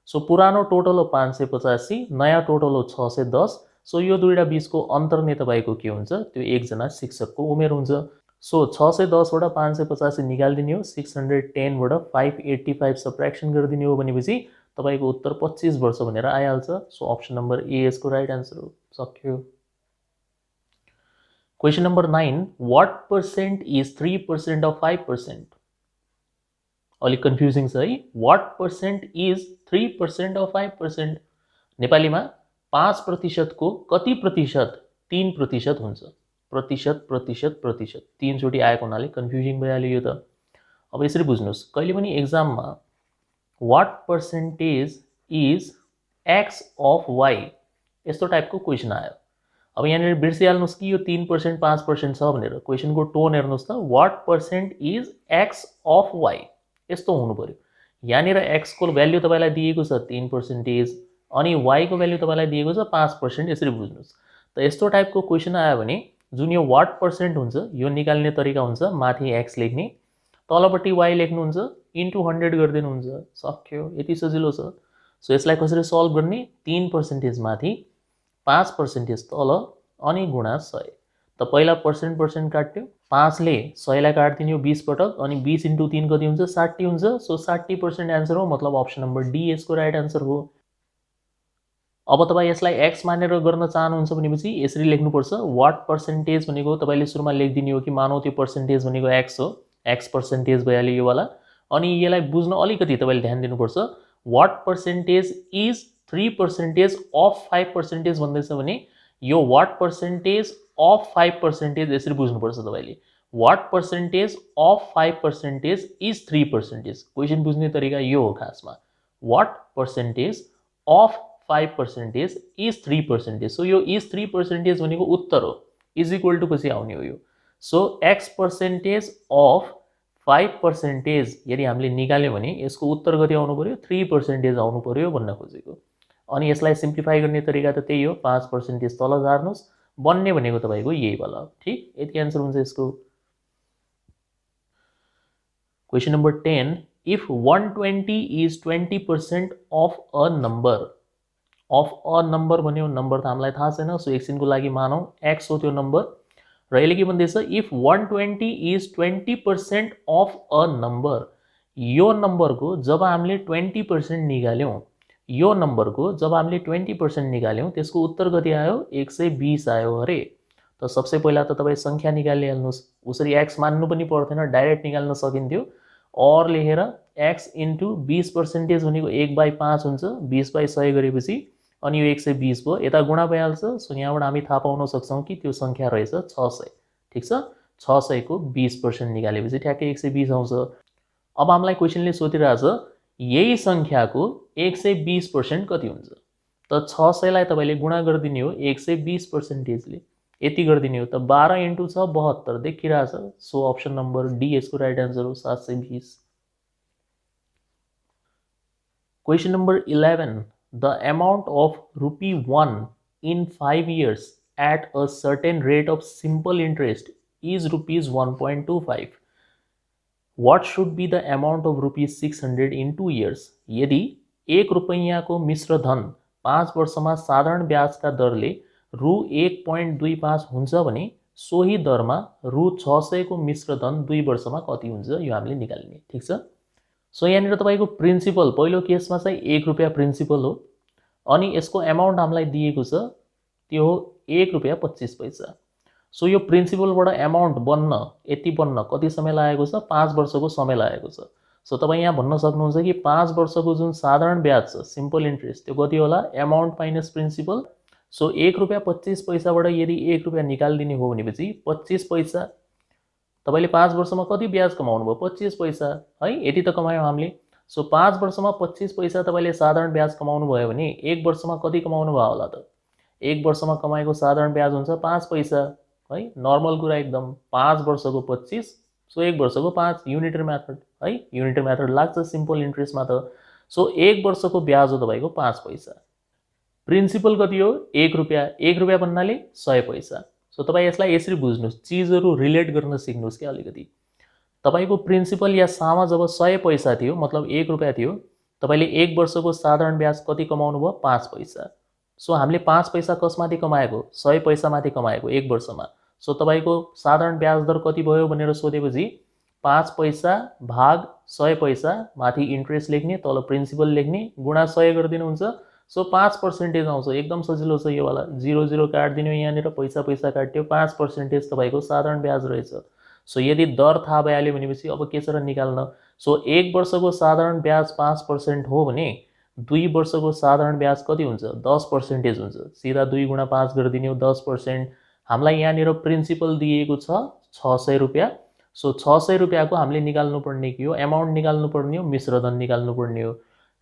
सो पुरानो टोटल हो 585, नयाँ टोटल हो 610। सो यो दुईटा बिचको अन्तर नै तपाईँको के हुन्छ, त्यो एकजना शिक्षकको उमेर हुन्छ। सो 610बाट 585 निकालिदिने हो, 610बाट 585 सब्ट्र्याक्सन गरिदिने हो भनेपछि तपाईँको उत्तर 25 वर्ष भनेर आइहाल्छ। सो अप्सन नम्बर ए यसको राइट आन्सर हो। सक्यो। Question number 9, what % is 3% of 5%? अलिक कन्फ्युजिङ छ है, what % is 3% of 5%? नेपालीमा 5% को कति प्रतिशत 3% हुन्छ, प्रतिशत प्रतिशत प्रतिशत 3 चोटि आएको हुनाले कन्फ्युजिङ भइहाल्यो यो त। अब यसरी बुझ्नुहोस्, कहिले पनि एक्जाममा what percentage is x of y यस्तो टाइपको क्वेसन आयो। अब यहाँनिर बिर्सिहाल्नुहोस् कि यो 3% 5% छ भनेर, क्वेसनको टोन हेर्नुहोस् त, what % is x of y यस्तो हुनु पर्यो। यहाँनिर x को भ्याल्यु तपाईँलाई दिएको छ 3%, अनि y को भ्याल्यु तपाईँलाई दिएको छ 5%, यसरी बुझ्नुहोस्। त यस्तो टाइपको क्वेसन आयो भने जुन यो what % हुन्छ, यो निकाल्ने तरिका हुन्छ, माथि x लेख्ने, तलपट्टि y लेख्नुहुन्छ, इन्टु 100 गरिदिनुहुन्छ, सक्यो, यति सजिलो छ। सो यसलाई कसरी सल्भ गर्ने, 3% माथि 5% तल अनि गुणा 100। त पहिला पर्सेन्ट काट्यो, 5ले 100लाई काट्दिने हो 20 पटक, अनि 20 × 3 कति हुन्छ, 60 हुन्छ। सो 60% आन्सर हो, मतलब अप्सन नम्बर डी यसको राइट आन्सर हो। अब तपाईँ यसलाई x मानेर गर्न चाहनुहुन्छ भनेपछि यसरी लेख्नुपर्छ, वाट पर्सेन्टेज भनेको तपाईँले सुरुमा लेखिदिने हो कि मानौ त्यो पर्सेन्टेज भनेको x हो, x पर्सेन्टेज भइहाल्यो यो वाला। अनि यसलाई बुझ्न अलिकति तपाईँले ध्यान दिनुपर्छ, वाट पर्सेन्टेज इज 3% अफ 5% भन्दैछ भने यो वाट पर्सेन्टेज अफ 5% यसरी बुझ्नुपर्छ तपाईँले, what percentage of 5% is 3%। Question बुझ्ने तरिका यो हो खासमा, what percentage of 5% is 3%। So यो इज 3% भनेको उत्तर हो, इज इक्वल टु पछि आउने हो यो। सो x% अफ 5% यदि हामीले निकाल्यौँ भने यसको उत्तर कति आउनु पर्यो, 3% आउनु पर्यो भन्न खोजेको। अनि यसलाई सिम्प्लिफाई गर्ने तरिका त त्यही हो, 5% तल झार्नुहोस्, बन्ने भनेको तपाईँको यही वाला हो। ठिक, यति आन्सर हुन्छ यसको। Question number 10, if 120 is 20% of a number, of a number भन्यो, नम्बर त हामीलाई थाहा छैन, सो एकछिनको लागि मानौँ एक्स हो त्यो नम्बर, र यसले के भन्दैछ, if 120 is 20% of a number, यो नम्बरको जब हामीले 20% निकाल्यौँ, यो नम्बरको जब हामीले 20% निकाल्यौँ, त्यसको उत्तर कति आयो, 120 आयो अरे। त सबसे पहिला त तपाईँ सङ्ख्या निकालिहाल्नुहोस्, उसरी एक्स मान्नु पनि पर्थेन, डाइरेक्ट निकाल्न सकिन्थ्यो। और लेखेर एक्स इन्टु 20% भनेको 1/5 हुन्छ, 20/100 गरेपछि अनि यो 120 भयो, यता गुणा भइहाल्छ। सो यहाँबाट हामी थाहा पाउन सक्छौँ कि त्यो सङ्ख्या रहेछ 600। ठिक छ, 600 को 20% निकालेपछि ठ्याक्कै 120 आउँछ। अब हामीलाई क्वेसनले सोधिरहेछ यही सङ्ख्याको 120% कति हुन्छ, त 600 लाई तपाईँले गुणा गरिदिने हो 120%ले, यति गरिदिने हो, त 12 × 6 72 देखिरहेछ। सो अप्सन नम्बर डी यसको राइट आन्सर हो, 720। Question number 11, the amount of ₹1 in 5 years at a certain rate of simple interest is ₹1.25. What should be the amount of ₹600 in 2 years? यदि ₹1 को मिश्र धन 5 वर्षमा साधारण ब्याजका दरले ₹1.25 हुन्छ भने सोही दरमा ₹600 को मिश्र धन 2 वर्षमा कति हुन्छ, यो हामीले निकाल्ने। ठिक छ, सो यहाँनिर तपाईँको प्रिन्सिपल पहिलो केसमा चाहिँ ₹1 प्रिन्सिपल हो, अनि यसको एमाउन्ट हामीलाई दिएको छ त्यो हो ₹1.25। सो यो प्रिन्सिपलबाट एमाउन्ट बन्न, यति बन्न कति समय लागेको छ, 5 वर्षको समय लागेको छ। सो तपाईँ यहाँ भन्न सक्नुहुन्छ कि 5 वर्षको जुन साधारण ब्याज छ, सिम्पल इन्ट्रेस्ट, त्यो कति होला, एमाउन्ट माइनस प्रिन्सिपल। सो ₹1.25बाट यदि ₹1 निकालिदिने हो भनेपछि 25 पैसा, तपाईँले 5 वर्षमा कति ब्याज कमाउनु भयो, 25 पैसा है, यति त कमायौँ हामीले। सो 5 वर्षमा 25 पैसा तपाईँले साधारण ब्याज कमाउनु भयो भने 1 वर्षमा कति कमाउनु भयो होला त, 1 वर्षमा कमाएको साधारण ब्याज हुन्छ 5 पैसा है, नर्मल कुरा एकदम। 5 वर्षको 25, सो 1 वर्षको 5, युनिटर मेथड है, युनिटर मेथड लाग्छ सिम्पल इन्ट्रेस्टमा त। सो 1 वर्षको ब्याज हो तपाईँको 5 पैसा, प्रिन्सिपल कति हो, ₹1, ₹1 भन्नाले 100 पैसा। सो तपाईँ यसलाई यसरी बुझ्नुहोस्, चिजहरू रिलेट गर्न सिक्नुहोस् क्या अलिकति। तपाईँको प्रिन्सिपल या सामा जब 100 पैसा थियो, मतलब ₹1 थियो, तपाईँले 1 वर्षको साधारण ब्याज कति कमाउनु भयो, 5 पैसा। सो हामीले 5 पैसा कसमाथि कमाएको, 100 पैसामाथि कमाएको 1 वर्षमा। सो तपाईँको साधारण ब्याज दर कति भयो भनेर सोधेपछि 5 पैसा भाग 100 पैसा, माथि इन्ट्रेस्ट लेख्ने, तल प्रिन्सिपल लेख्ने, गुणा 100 गरिदिनुहुन्छ। सो 5% आउँछ, एकदम सजिलो छ यो वाला। 0 0 काटिदिनु, यहाँनिर पैसा पैसा काट्यो, 5% तपाईँको साधारण ब्याज रहेछ। सो यदि दर थाहा भइहाल्यो भनेपछि अब के छ र निकाल्न। सो 1 वर्षको साधारण ब्याज 5% हो भने 2 वर्षको साधारण ब्याज कति हुन्छ, 10% हुन्छ। सिधा 2 × 5 गरिदिने हो, 10%। हामीलाई यहाँनिर प्रिन्सिपल दिएको छ ₹600। सो ₹600 को हामीले निकाल्नुपर्ने के हो, एमाउन्ट निकाल्नुपर्ने हो, मिश्रधन निकाल्नुपर्ने हो।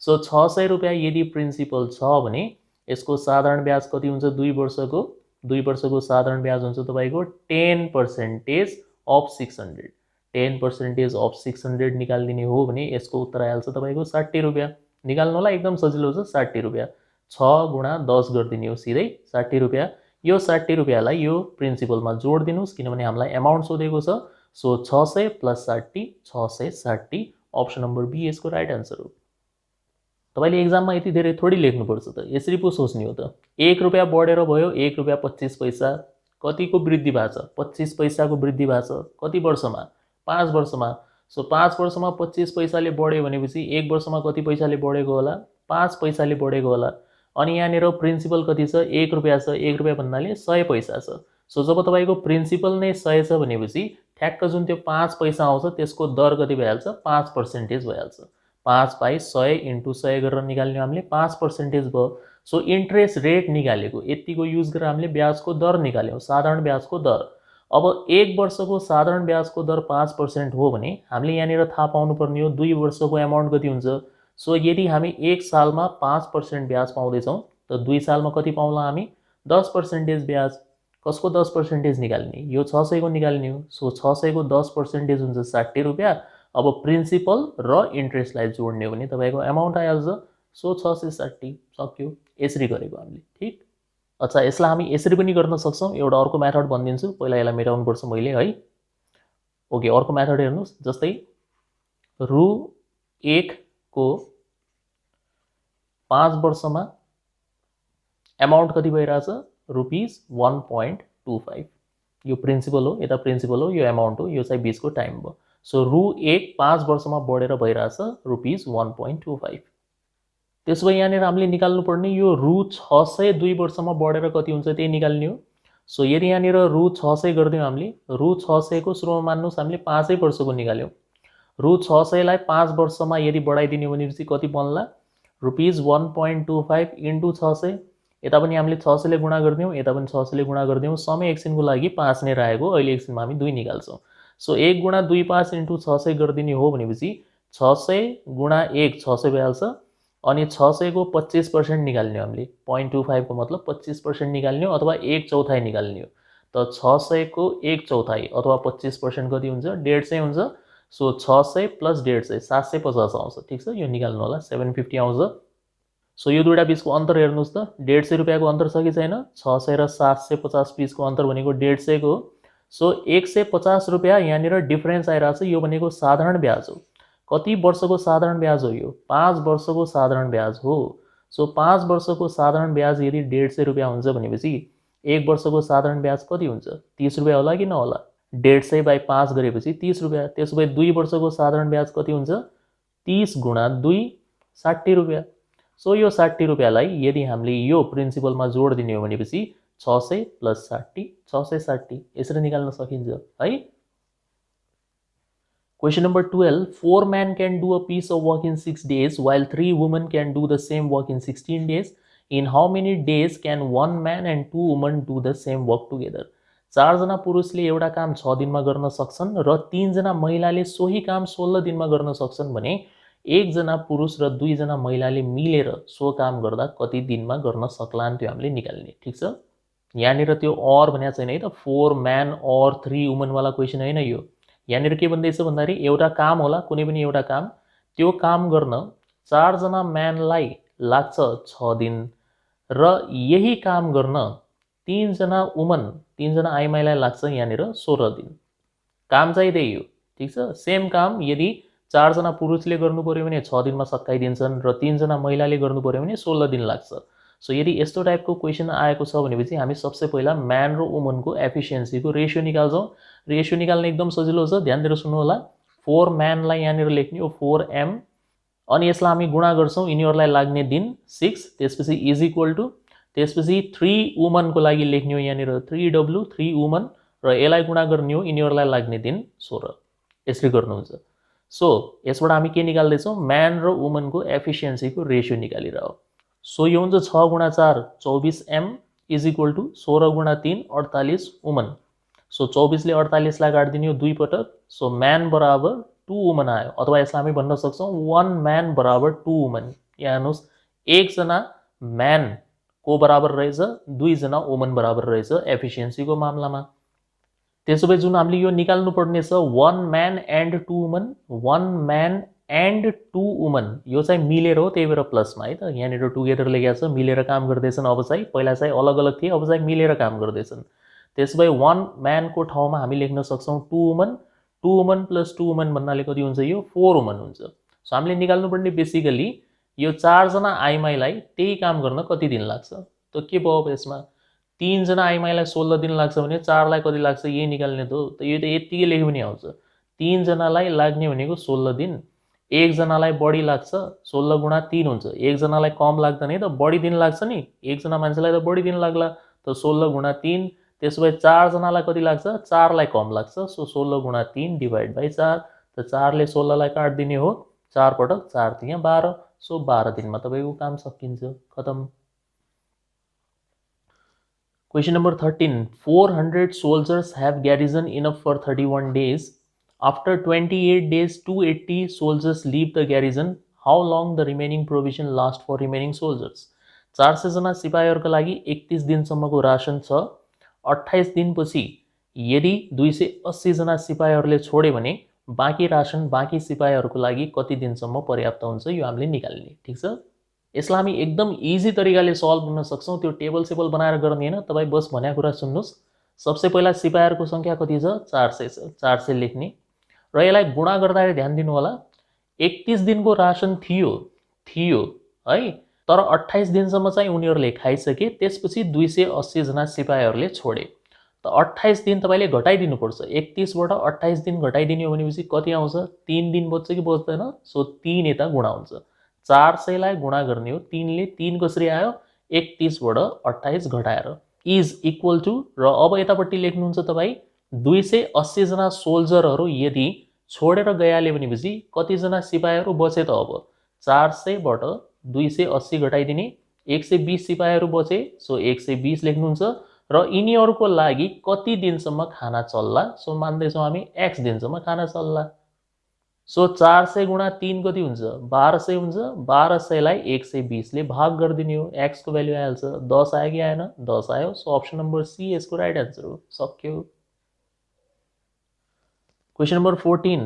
सो ₹600 यदि प्रिन्सिपल छ भने यसको साधारण ब्याज कति हुन्छ, 2 वर्षको, 2 वर्षको साधारण ब्याज हुन्छ तपाईँको 10% अफ 600। 10% अफ 600 निकालिदिने हो भने यसको उत्तर आइहाल्छ तपाईँको ₹60। निकाल्नुलाई एकदम सजिलो छ, ₹60। 6 × 10 गरिदिने हो, सिधै ₹60। यो ₹60लाई यो प्रिन्सिपलमा जोड दिनुहोस्, किनभने हामीलाई एमाउन्ट सोधेको छ। सो 600 + 60, 660। अप्सन नम्बर बी यसको राइट आन्सर हो। तपाईँले एक्जाममा यति धेरै थोडी लेख्नुपर्छ त, यसरी पो सोच्ने हो त। ₹1 बढेर भयो ₹1.25, कतिको वृद्धि भएको छ, 25 पैसाको वृद्धि भएको छ, कति वर्षमा, 5 वर्षमा। सो 5 वर्षमा 25 पैसाले बढ्यो भनेपछि 1 वर्षमा कति पैसाले बढेको होला, 5 पैसाले बढेको होला। अनि यहाँनिर प्रिन्सिपल कति छ, ₹1 छ, ₹1 भन्नाले 100 पैसा छ। सो जब तपाईँको प्रिन्सिपल नै 100 छ भनेपछि ठ्याक्क जुन त्यो 5 पैसा आउँछ त्यसको दर कति भइहाल्छ, 5% भइहाल्छ। 5/100 × 100 गरेर निकाल्ने हामीले, 5% भयो। सो इन्ट्रेस्ट रेट निकालेको, यतिको युज गरेर हामीले ब्याजको दर निकाल्यौँ, साधारण ब्याजको दर। अब 1 वर्षको साधारण ब्याजको दर 5% हो भने हामीले यहाँनिर थाहा पाउनुपर्ने हो 2 वर्षको एमाउन्ट कति हुन्छ। सो यदि हामी 1 सालमा 5% ब्याज पाउँदैछौँ त 2 सालमा कति पाउँला हामी, 10% ब्याज। कसको 10% निकाल्ने, यो 600 को निकाल्ने हो। सो 600 को 10% हुन्छ ₹60। अब प्रिन्सिपल र इन्ट्रेस्टलाई जोड्ने हो भने तपाईँको एमाउन्ट आइहाल्छ। सो 660, सक्यो। यसरी गरेको हामीले, ठिक। अच्छा, यसलाई हामी यसरी पनि गर्न सक्छौँ। एउटा अर्को मेथड भनिदिन्छु, पहिला यसलाई मेटाउनुपर्छ मैले है। ओके, अर्को मेथड हेर्नुहोस्, जस्तै रु 1 को 5 वर्षमा एमाउन्ट कति भइरहेछ, ₹1.25। यो प्रिन्सिपल हो, यता प्रिन्सिपल हो, यो एमाउन्ट हो, यो चाहिँ बीचको टाइम भयो। सो रु 1 5 वर्षमा बढेर भइरहेछ ₹1.25। त्यसो भए यहाँनिर हामीले निकाल्नु पर्ने यो रु 600 2 वर्षमा बढेर कति हुन्छ त्यही निकाल्ने हो। सो यदि यहाँनिर रु 600 गरिदियौँ हामीले, रु 600 को सुरुमा मान्नुहोस् हामीले 5 वर्षको निकाल्यौँ। रु 600 लाई 5 वर्षमा यदि बढाइदिने हो भनेपछि कति बन्ला, ₹1.25 इन्टु 600। यता पनि हामीले 600 ले गुणा गरिदियौँ, यता पनि 600 ले गुणा गरिदियौँ। समय एकछिनको लागि 5 नै रहेको, अहिले एकछिनमा हामी 2 निकाल्छौँ। सो 1 गुणा 2 5 इन्टु 600 गरिदिने हो भनेपछि 600 गुणा 1 600 भइहाल्छ। अनि 600 को 25% निकाल्ने हो हामीले, 0.25 को मतलब 25% निकाल्ने हो अथवा 1/4 निकाल्ने हो। त 600 को 1/4 अथवा 25% कति हुन्छ, 150 हुन्छ। सो 600 प्लस 150 750 आउँछ, ठिक छ। यो निकाल्नु होला, 750 आउँछ। सो यो दुईवटा बिचको अन्तर हेर्नुहोस् त, 150 रुपियाँको अन्तर छ कि छैन, 600 र 750 बिचको अन्तर भनेको 150 को। सो 150 रुपियाँ यहाँनिर डिफरेन्स आइरहेछ, यो भनेको साधारण ब्याज हो। कति वर्षको साधारण ब्याज हो, यो 5 वर्षको साधारण ब्याज हो। सो 5 वर्षको साधारण ब्याज यदि 150 रुपियाँ हुन्छ भनेपछि 1 वर्षको साधारण ब्याज कति हुन्छ, 30 रुपियाँ होला कि नहोला, 150/5 गरेपछि 30 रुपियाँ। त्यसो भए 2 वर्षको साधारण ब्याज कति हुन्छ, 30 गुणा 2 60 रुपियाँ। सो यो 60 रुपियाँलाई यदि हामीले यो प्रिन्सिपलमा जोड दिने हो भनेपछि 600 प्लस 60 660 यसरी निकाल्न सकिन्छ है। Question number 12. 4 men can do a piece of work in 6 days while 3 women can do the same work in 16 days. In how many days can 1 man and 2 women do the same work together? 4 जना पुरुषले एउटा काम 6 दिनमा गर्न सक्छन् र 3 जना महिलाले सोही काम 16 दिनमा गर्न सक्छन् भने 1 जना पुरुष र 2 जना महिलाले मिलेर सो काम गर्दा कति दिनमा गर्न सक्लान् त्यो हामीले निकाल्ने, ठीक छ। यहाँनिर त्यो और भनेको छैन है त, 4 मैन और 3 वुमन वाला क्वेसन होइन यो। यहाँनिर के भन्दैछ भन्दाखेरि एउटा काम होला, कुनै पनि एउटा काम, त्यो काम गर्न 4 जना म्यानलाई लाग्छ 6 दिन र यही काम गर्न 3 जना वुमन 3 जना आइमाईलाई लाग्छ यहाँनिर 16 दिन। काम चाहिँ त्यही हो, ठीक छ। सेम काम यदि 4 जना पुरुषले गर्नु पर्यो भने 6 दिनमा सकाइदिन्छन् र 3 जना महिलाले गर्नु पर्यो भने 16 दिन लाग्छ। सो यदि यस्तो टाइपको क्वेसन आएको छ भनेपछि हामी सबसे पहिला म्यान र वुमनको एफिसियन्सीको रेसियो निकाल्छौँ। रेसियो निकाल्न एकदम सजिलो छ, ध्यान दिएर सुन्नु होला। 4 म्यानलाई यहाँनिर लेख्ने हो 4m, अनि यसलाई हामी गुणा गर्छौँ यिनीहरूलाई लाग्ने दिन 6, त्यसपछि इज इक्वल टु, त्यसपछि 3 वुमनको लागि लेख्ने हो यहाँनिर 3w 3 वुमन र यसलाई गुणा गर्ने हो यिनीहरूलाई लाग्ने दिन 16, यसरी गर्नुहुन्छ। सो यसबाट हामी के निकाल्दैछौँ, म्यान र वुमनको एफिसियन्सीको रेसियो निकालिरह। सो यो हुन्छ 6 गुणा 4 24m इज इक्वल टु 16 गुणा 3 48 वुमन। सो 24 ले 48 लाई काट्दिने हो 2 पटक। सो म्यान बराबर 2 वुमन आयो, अथवा यसलाई हामी भन्न सक्छौँ 1 म्यान बराबर 2 वुमन। यहाँ हेर्नुहोस्, 1 जना म्यान को बराबर रहेछ 2 जना वुमन बराबर रहेछ एफिसियन्सीको मामलामा। त्यसो भए जुन हामीले यो निकाल्नु पर्ने छ 1 man and 2 woman, 1 man and 2 woman, यो चाहिँ मिलेर हो, त्यही भएर प्लसमा है त। यहाँनिर टुगेदर लेखेको छ, मिलेर काम गर्दैछन्। अब चाहिँ पहिला चाहिँ अलग अलग थिए, अब चाहिँ मिलेर काम गर्दैछन्। त्यसो भए 1 म्यानको ठाउँमा हामी लेख्न सक्छौँ 2 वुमन, 2 वुमन प्लस 2 वुमन भन्नाले कति हुन्छ, यो 4 वुमन हुन्छ। सो हामीले निकाल्नुपर्ने बेसिकली यो 4 जना आइमाईलाई त्यही काम गर्न कति दिन लाग्छ। त के भयो अब यसमा, 3 जना आइमाईलाई 16 दिन लाग्छ भने 4 लाई कति लाग्छ यही निकाल्ने त हो। त यो त यतिकै लेख्यो भने आउँछ, 3 जनालाई लाग्ने भनेको 16 दिन, 1 जनालाई बढी लाग्छ 16 गुणा 3 हुन्छ, 1 जनालाई कम लाग्दैन है त, बढी दिन लाग्छ नि, 1 जना मान्छेलाई त बढी दिन लाग्ला। त 16 गुणा 3, त्यसो भए 4 जनालाई कति लाग्छ, 4 लाई कम लाग्छ। सो 16 गुणा 3 डिभाइड बाई 4, त 4 ले 16 लाई काट्दिने हो, 4 पटक 4 तिया 12। सो 12 दिनमा तपाईको काम सकिन्छ, खतम। Question number 13. 400 soldiers have garrison enough for 31 days. After 28 days, 280 soldiers leave the garrison. How long the remaining provision last for remaining soldiers? 400 जना सिपाहीहरुका लागि 31 दिनसम्मको राशन छ। 28 दिनपछि यदि 280 जना सिपाहीहरुले छोडे भने बाँकी राशन बाँकी सिपाहीहरुको लागि कति दिनसम्म पर्याप्त हुन्छ, यो हामीले निकाल्ने, ठीक छ। यसलाई हामी एकदम इजी तरिकाले सल्भ गर्न सक्छौँ। त्यो टेबल सेबल बनाएर गर्ने होइन, तपाईँ बस भनेको कुरा सुन्नुहोस्। सबसे पहिला सिपाहीहरूको सङ्ख्या कति छ? 400 छ, 400 लेख्ने र यसलाई गुणा गर्दाखेरि ध्यान दिनु होला, 31 दिनको रासन थियो है, तर 28 दिनसम्म चाहिँ उनीहरूले खाइसके, त्यसपछि 280 जना सिपाहीहरूले छोडे। त 28 दिन तपाईँले घटाइदिनुपर्छ। 31बाट 28 दिन घटाइदिने हो भनेपछि कति आउँछ? 3 दिन बच्छ कि बच्दैन? सो 3 यता गुणा हुन्छ, 400 लाई गुणा गर्ने हो 3 ले। 3 कसरी आयो? 31बाट 28 घटाएर इज इक्वल टु, र अब यतापट्टि लेख्नुहुन्छ तपाईँ 280 जना सोल्जरहरू यदि छोडेर गइहाल्यो भनेपछि कतिजना सिपाहीहरू बचे त? अब 400बाट 280 घटाइदिने, 120 सिपाहीहरू बचे, सो 120 लेख्नुहुन्छ। र यिनीहरूको लागि कति दिनसम्म खाना चल्ला? सो मान्दैछौँ हामी एक्स दिनसम्म खाना चल्ला। सो 400 गुणा 3 कति हुन्छ? 1200 हुन्छ। 1200 लाई 120 ले भाग गरिदिने हो, एक्स को भ्यालु आइहाल्छ। 10 आयो कि आएन? 10 आयो। सो अप्सन नम्बर सी यसको राइट आन्सर हो। सक्यो। क्वेसन नम्बर 14,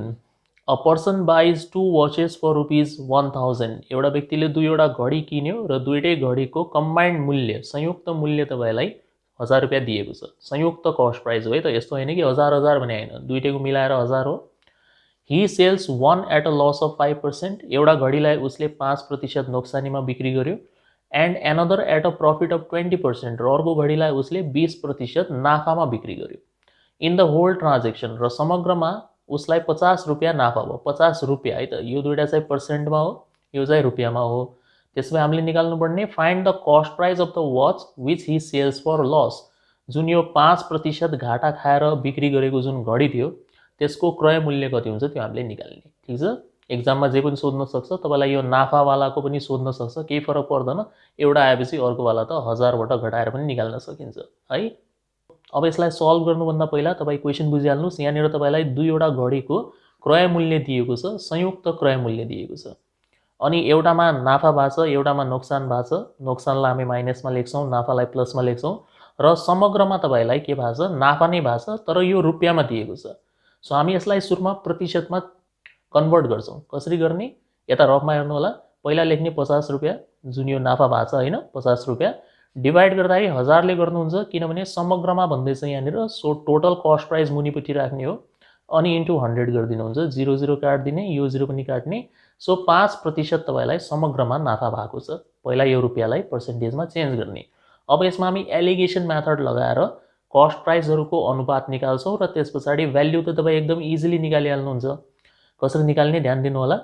अ पर्सन बाइज 2 वाचेस फर ₹1000। एउटा व्यक्तिले दुईवटा घडी किन्यो र दुईटै घडीको कम्बाइन्ड मूल्य, संयुक्त मूल्य तपाईँलाई 1000 रुपियाँ दिएको छ। संयुक्त कस्ट प्राइस हो है त, यस्तो होइन कि हजार हजार भने होइन, दुईटैको मिलाएर 1000 हो। He sells one at a loss of 5%, एउटा घडीलाई उसले 5% नोक्सानीमा बिक्री गर्यो, and another at a profit of 20%, र अर्को घडीलाई उसले 20% नाफामा बिक्री गर्यो। इन द होल ट्रान्जेक्सन, र समग्रमा उसलाई 50 रुपियाँ नाफा भयो। 50 रुपियाँ है त, यो दुईटा चाहिँ पर्सेन्टमा हो, यो चाहिँ रुपियाँमा हो। त्यसमा हामीले निकाल्नुपर्ने find the cost price of the watch which he sells for loss, जुन यो 5% घाटा खाएर बिक्री गरेको जुन घडी थियो त्यसको क्रय मूल्य कति हुन्छ त्यो हामीले निकाल्ने। ठिक छ, एक्जाममा जे पनि सोध्न सक्छ, तपाईँलाई यो नाफावालाको पनि सोध्न सक्छ, केही फरक पर्दैन। एउटा आएपछि अर्कोवाला त 1000बाट घटाएर पनि निकाल्न सकिन्छ है। अब यसलाई सल्भ गर्नुभन्दा पहिला तपाईँ क्वेसन बुझिहाल्नुहोस्। यहाँनिर तपाईँलाई दुईवटा घडीको क्रय मूल्य दिएको छ, संयुक्त क्रय मूल्य दिएको छ, अनि एउटामा नाफा भएको छ, एउटामा नोक्सान भएको छ। नोक्सानलाई हामी माइनसमा लेख्छौँ, नाफालाई प्लसमा लेख्छौँ, र समग्रमा तपाईँलाई के भएको छ? नाफा नै भएको छ, तर यो रुपियाँमा दिएको छ। सो हामी यसलाई सुरुमा प्रतिशतमा कन्भर्ट गर्छौँ। कसरी गर्ने? यता रफमा हेर्नु होला। पहिला लेख्ने 50 रुपियाँ, जुन यो नाफा भएको छ होइन, 50 रुपियाँ डिभाइड गर्दाखेरि 1000 ले गर्नुहुन्छ, किनभने समग्रमा भन्दैछ यहाँनिर। सो टोटल कस्ट प्राइस मुनिपट्टि राख्ने हो, अनि इन्टु 100 गरिदिनुहुन्छ। 0 0 काट्दिने, यो 0 पनि काट्ने। सो 5% तपाईँलाई समग्रमा नाफा भएको छ। पहिला यो रुपियाँलाई पर्सेन्टेजमा चेन्ज गर्ने। अब यसमा हामी एलिगेसन मेथड लगाएर कस्ट प्राइसहरूको अनुपात निकाल्छौँ, र त्यस पछाडि भ्याल्यु त तपाईँ एकदम इजिली निकालिहाल्नुहुन्छ। कसरी निकाल्ने ध्यान दिनु होला।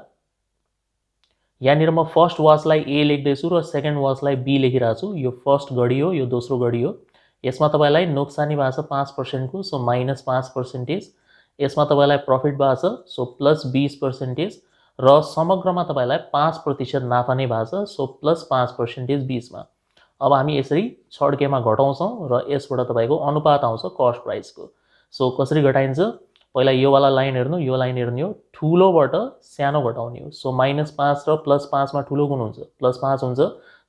यहाँनिर म फर्स्ट वाचलाई ए लेख्दैछु र सेकेन्ड वाचलाई बी लेखिरहेको छु। यो फर्स्ट घडी हो, यो दोस्रो घडी हो। यसमा तपाईँलाई नोक्सानी भएको छ 5%को, सो -5%। यसमा तपाईँलाई प्रफिट भएको छ, सो +20%, र समग्रमा तपाईँलाई 5% नाफा नै भएको छ, सो +5% बिचमा। अब हामी यसरी छड्केमा घटाउँछौँ र यसबाट तपाईँको अनुपात आउँछ कस्ट प्राइसको। सो कसरी घटाइन्छ? पहिला यो वाला लाइन हेर्नु, यो लाइन हेर्ने हो, ठुलोबाट सानो घटाउने हो। सो -5 र +5 मा ठुलो कुन हुन्छ? +5 हुन्छ।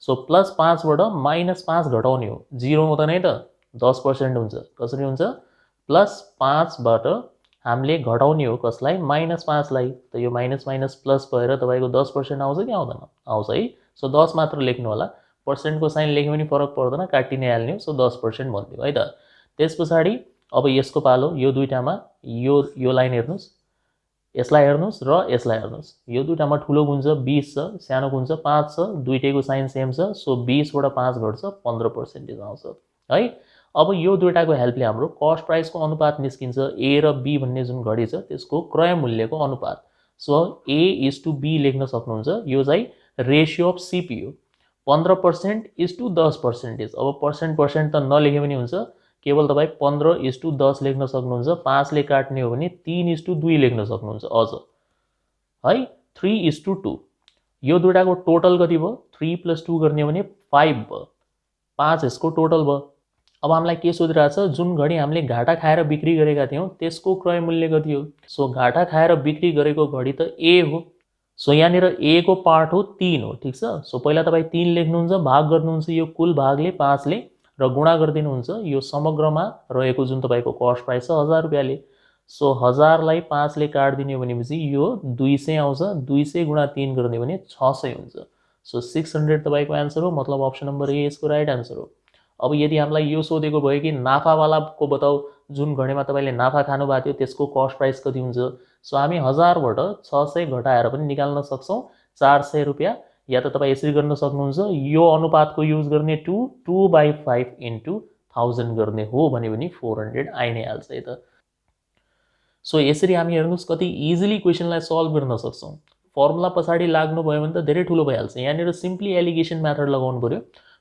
सो +5बाट -5 घटाउने हो, 0 हुँदैन है त, 10% हुन्छ। कसरी हुन्छ? +5बाट हामीले घटाउने हो कसलाई? -5 लाई। त यो माइनस माइनस प्लस भएर तपाईँको 10% आउँछ कि आउँदैन? आउँछ है। सो 10 मात्र लेख्नु होला, पर्सेन्टको साइन लेख्यो भने फरक पर्दैन, काटि नै हाल्ने हो। सो 10% भनिदियो है त। त्यस पछाडि अब यसको पालो, यो दुईटामा यो लाइन हेर्नुहोस्, यसलाई हेर्नुहोस् र यसलाई हेर्नुहोस्। यो दुईटामा ठुलो गुण छ 20 छ, सानो गुण छ 5 छ, दुईटैको साइन सेम छ। सो 20बाट 5 घट्छ, 15% आउँछ है। अब यो दुईटाको हेल्पले हाम्रो कस्ट प्राइसको अनुपात निस्किन्छ। ए र बी भन्ने जुन घडी छ त्यसको क्रय मूल्यको अनुपात। सो A:B लेख्न सक्नुहुन्छ। यो चाहिँ रेसियो अफ सिपी हो। 15% इज टु 10%। अब पर्सेन्ट त नलेख्यो भने हुन्छ, केवल तपाईँ 15:10 लेख्न सक्नुहुन्छ। 5 ले काट्ने हो भने 3:2 लेख्न सक्नुहुन्छ अझ है। 3:2। यो दुईटाको टोटल कति भयो? 3 + 2 गर्ने हो भने 5 भयो। 5 यसको टोटल भयो। अब हामीलाई के सोधिरहेछ? जुन घडी हामीले घाटा खाएर बिक्री गरेका थियौँ त्यसको क्रय मूल्य कति हो? सो घाटा खाएर बिक्री गरेको घडी त ए हो। सो यहाँनिर ए को पार्ट हो 3 हो। ठिक छ। सो पहिला तपाईँ 3 लेख्नुहुन्छ, भाग गर्नुहुन्छ यो कुल भागले 5 ले, र गुणा गरिदिनुहुन्छ यो समग्रमा रहेको जुन तपाईँको कस्ट प्राइस छ 1000 रुपियाँले। सो 1000 लाई 5 ले काट्दिने भनेपछि यो 200 आउँछ। 200 गुणा 3 गर्ने भने 600 हुन्छ। सो 600 तपाईँको आन्सर हो, मतलब अप्सन नम्बर ए यसको राइट आन्सर हो। अब यदि हामीलाई यो सोधेको भयो कि नाफावालाको बताऊ, जुन घडीमा तपाईँले नाफा खानुभएको थियो त्यसको कस्ट प्राइस कति हुन्छ, सो हामी 1000बाट 600 घटाएर पनि निकाल्न सक्छौँ 400 रुपियाँ, या त तपाईँ यसरी गर्न सक्नुहुन्छ, यो अनुपातको युज गर्ने 2/5 इन्टु 1000 गर्ने हो भने पनि 400 आइ नै हाल्छ है त। सो यसरी हामी हेर्नुहोस् कति इजिली क्वेसनलाई सल्भ गर्न सक्छौँ। फर्मुला पछाडि लाग्नुभयो भने त धेरै ठुलो भइहाल्छ। यहाँनिर सिम्पली एलिगेसन मेथड लगाउनु पर्यो।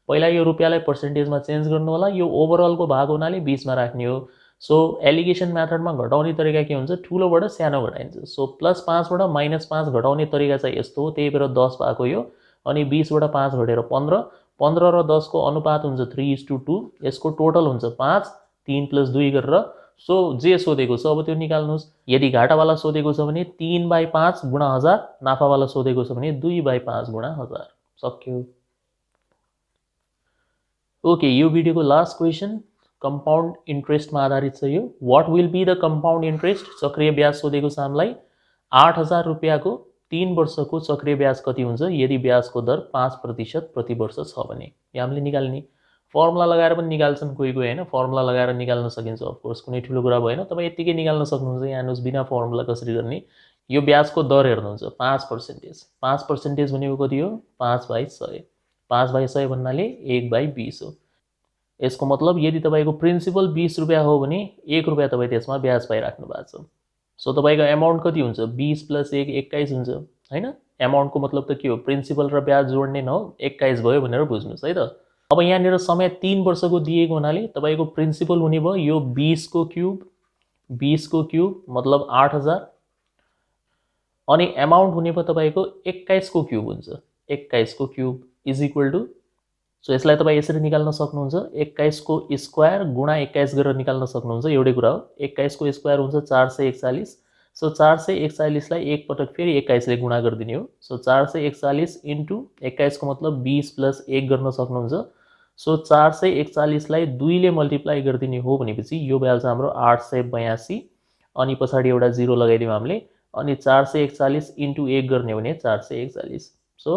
पहिला यो रुपियाँलाई पर्सेन्टेजमा चेन्ज गर्नु होला, यो ओभरअलको भाग हुनाले 20मा राख्ने हो। सो एलिगेसन मेथडमा घटाउने तरिका के हुन्छ, ठुलोबाट सानो घटाइन्छ। सो +5बाट -5 घटाउने तरिका चाहिँ यस्तो हो, त्यही भएर 10 भएको यो, अनि 20बाट 5 घटेर 15, 15 र 10 को अनुपात हुन्छ 3:2, यसको टोटल हुन्छ 5, 3 + 2 गरेर। सो जे सोधेको छ अब त्यो निकाल्नुहोस्। यदि घाटावाला सोधेको छ भने 3/5 गुणा 1000, नाफावाला सोधेको छ भने 2/5 गुणा 1000। सक्यो। ओके, यो भिडियोको लास्ट क्वेसन कम्पाउन्ड इन्ट्रेस्टमा आधारित छ यो। What will be the compound interest, चक्रिय ब्याज सोधेको छ हामीलाई। 8000 रुपियाँको 3 वर्षको चक्रिय ब्याज कति हुन्छ यदि ब्याजको दर 5% प्रति वर्ष छ भने। यो हामीले निकाल्ने। फर्मुला लगाएर पनि निकाल्छन् कोही कोही होइन, फर्मुला लगाएर निकाल्न सकिन्छ, अफकोर्स कुनै ठुलो कुरा भएन। तपाईँ यत्तिकै निकाल्न सक्नुहुन्छ। यहाँ हेर्नुहोस् बिना फर्मुला कसरी गर्ने। यो ब्याजको दर हेर्नुहुन्छ 5%, 5% भनेको कति हो, 5/100, 5/100 भन्नाले 1/20 हो। यसको मतलब यदि तपाईँको प्रिन्सिपल 20 रुपियाँ हो भने 1 रुपियाँ तपाईँ त्यसमा ब्याज पाइराख्नु भएको छ। सो तपाईँको एमाउन्ट कति हुन्छ, 20 + 1 21 हुन्छ होइन। एमाउन्टको मतलब त के हो, प्रिन्सिपल र ब्याज जोड्ने न हो, 21 भयो भनेर बुझ्नुहोस् है त। अब यहाँनिर समय 3 वर्षको दिएको हुनाले तपाईँको प्रिन्सिपल हुने भयो यो 20 को क्युब, 20 को क्युब मतलब 8000, अनि एमाउन्ट हुने भयो तपाईँको 21 को क्युब हुन्छ, 21 को cube is equal to, so यसलाई तपाईँ यसरी निकाल्न सक्नुहुन्छ, 21 को स्क्वायर गुणा 21 गरेर निकाल्न सक्नुहुन्छ। एउटै कुरा हो, 21 को स्क्वायर हुन्छ 441, सो 441लाई एक पटक फेरि 21 ले गुणा गरिदिने हो। सो 441 इन्टु 21 को मतलब 20 + 1 गर्न सक्नुहुन्छ। सो 441लाई 2 ले मल्टिप्लाई गरिदिने हो भनेपछि यो भइहाल्छ हाम्रो 882, अनि पछाडि एउटा 0 लगाइदिउँ हामीले, अनि 441 इन्टु 1 गर्ने हो भने 441। सो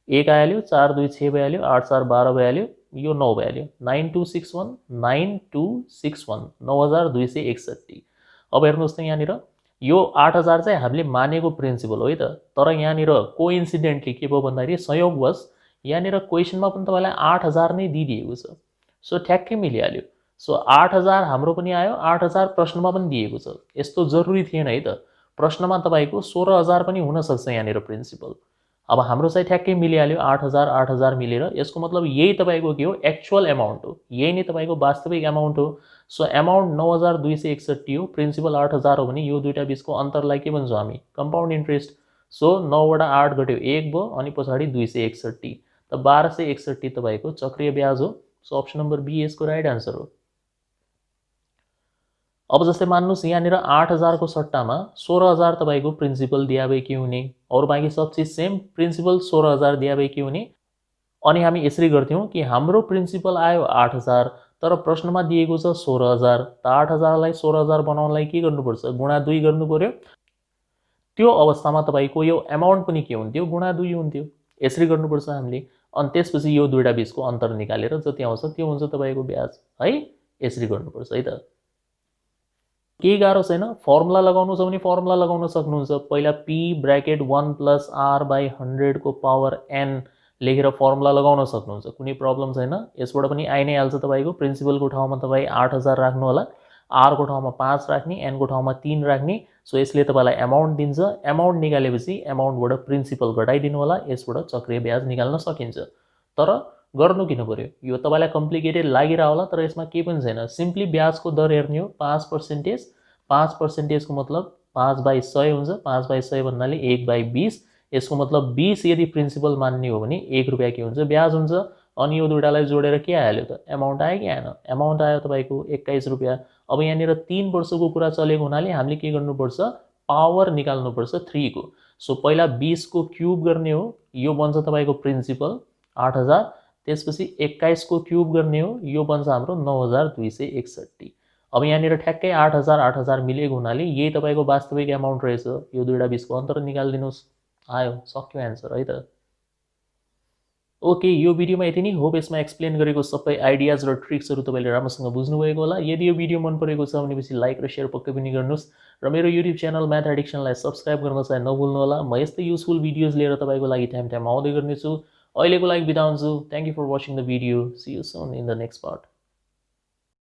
1 आइहाल्यो, 4 2 6 भइहाल्यो, 8 4 12 भइहाल्यो, यो 9 भइहाल्यो, 9261, 9261, 9261। अब हेर्नुहोस् त यहाँनिर यो 8000 चाहिँ हामीले मानेको प्रिन्सिपल हो है त। तर यहाँनिर कोइन्सिडेन्टली के भयो भन्दाखेरि संयोगवश यहाँनिर क्वेसनमा पनि तपाईँलाई 8000 नै दिइदिएको छ। सो ठ्याक्कै मिलिहाल्यो। सो 8000 हाम्रो पनि आयो, 8000 प्रश्नमा पनि दिएको छ। यस्तो जरुरी थिएन है त, प्रश्नमा तपाईँको 16000 पनि हुनसक्छ यहाँनिर प्रिन्सिपल। अब हाम्रो चाहिँ ठ्याक्कै मिलिहाल्यो, 8000 8000 मिलेर। यसको मतलब यही तपाईँको के हो, एक्चुअल एमाउन्ट हो, यही नै तपाईँको वास्तविक एमाउन्ट हो। सो एमाउन्ट 9261 हो, प्रिन्सिपल 8000 हो भने यो दुईटा बिचको अन्तरलाई के भन्छौँ हामी, कम्पाउन्ड इन्ट्रेस्ट। सो 9बाट 8 घट्यो 1 भयो, अनि पछाडि 261, त 1261 तपाईँको चक्रिय ब्याज हो। सो अप्सन नम्बर बी यसको राइट आन्सर हो। अब जस्तै मान्नुहोस् यहाँनिर 8000 को सट्टामा 16000 तपाईँको प्रिन्सिपल दिया भए के हुने, और बाँकी सब चिज सेम, प्रिन्सिपल 16000 दिया भए के हुने। अनि हामी यसरी गर्थ्यौँ कि हाम्रो प्रिन्सिपल आयो 8000, तर प्रश्नमा दिएको छ 16000, त 8000लाई 16000 बनाउनलाई के गर्नुपर्छ, गुणा 2 गर्नु पर्यो। त्यो अवस्थामा तपाईँको यो एमाउन्ट पनि के हुन्थ्यो, गुणा 2 हुन्थ्यो। यसरी गर्नुपर्छ हामीले। अनि त्यसपछि यो दुईटा बिचको अन्तर निकालेर जति आउँछ त्यो हुन्छ तपाईँको ब्याज है। यसरी गर्नुपर्छ है त। केही गाह्रो छैन। फर्मुला लगाउनु छ भने फर्मुला लगाउन सक्नुहुन्छ। पहिला p ब्र्याकेट 1 + r/100 को पावर n लेखेर फर्मुला लगाउन सक्नुहुन्छ, कुनै प्रब्लम छैन। यसबाट पनि आइ नै हाल्छ तपाईँको। प्रिन्सिपलको ठाउँमा तपाईँ 8000 राख्नु होला, r को ठाउँमा 5 राख्ने, n को ठाउँमा 3 राख्ने। सो यसले तपाईँलाई एमाउन्ट दिन्छ। एमाउन्ट निकालेपछि एमाउन्टबाट प्रिन्सिपल घटाइदिनु होला, यसबाट चक्रिय ब्याज निकाल्न सकिन्छ। तर गर्नु किन पर्यो, यो तपाईँलाई कम्प्लिकेटेड लागिरह होला, तर यसमा केही पनि छैन। सिम्पली ब्याजको दर हेर्ने हो, 5%। 5% को मतलब 5/100 हुन्छ, 5/100 भन्नाले 1/20। यसको मतलब 20 यदि प्रिन्सिपल मान्ने हो भने 1 रुपियाँ के हुन्छ, ब्याज हुन्छ। अनि यो दुईटालाई जोडेर के आइहाल्यो त, एमाउन्ट आयो कि आएन, एमाउन्ट आयो तपाईँको 21 रुपियाँ। अब यहाँनिर 3 वर्षको कुरा चलेको हुनाले हामीले के गर्नुपर्छ, पावर निकाल्नुपर्छ 3 को। सो पहिला 20 को क्युब गर्ने हो, यो बन्छ तपाईँको प्रिन्सिपल 8000। त्यसपछि 21 को क्युब गर्ने हो, यो बन्छ हाम्रो 9261। अब यहाँनिर ठ्याक्कै 8000 8000 मिलेको हुनाले यही तपाईँको वास्तविक एमाउन्ट रहेछ। यो दुईटा बिचको अन्तर निकालिदिनुहोस्, आयो, सक्यो एन्सर है त। ओके, यो भिडियोमा यति नै। होप यसमा एक्सप्लेन गरेको सबै आइडियाज र ट्रिक्सहरू तपाईँले राम्रोसँग बुझ्नुभएको होला। यदि यो भिडियो मन परेको छ भनेपछि लाइक र सेयर पक्कै पनि गर्नुहोस् र मेरो युट्युब च्यानल म्याथ एडिक्सनलाई सब्सक्राइब गर्न चाहिँ नभुल्नुहोला। म यस्तै युजफुल भिडियोज लिएर तपाईँको लागि टाइम आउँदै गर्नेछु। अहिलेको लागि बिदा हुन्छु। Thank you for watching the video. See you soon in the next part.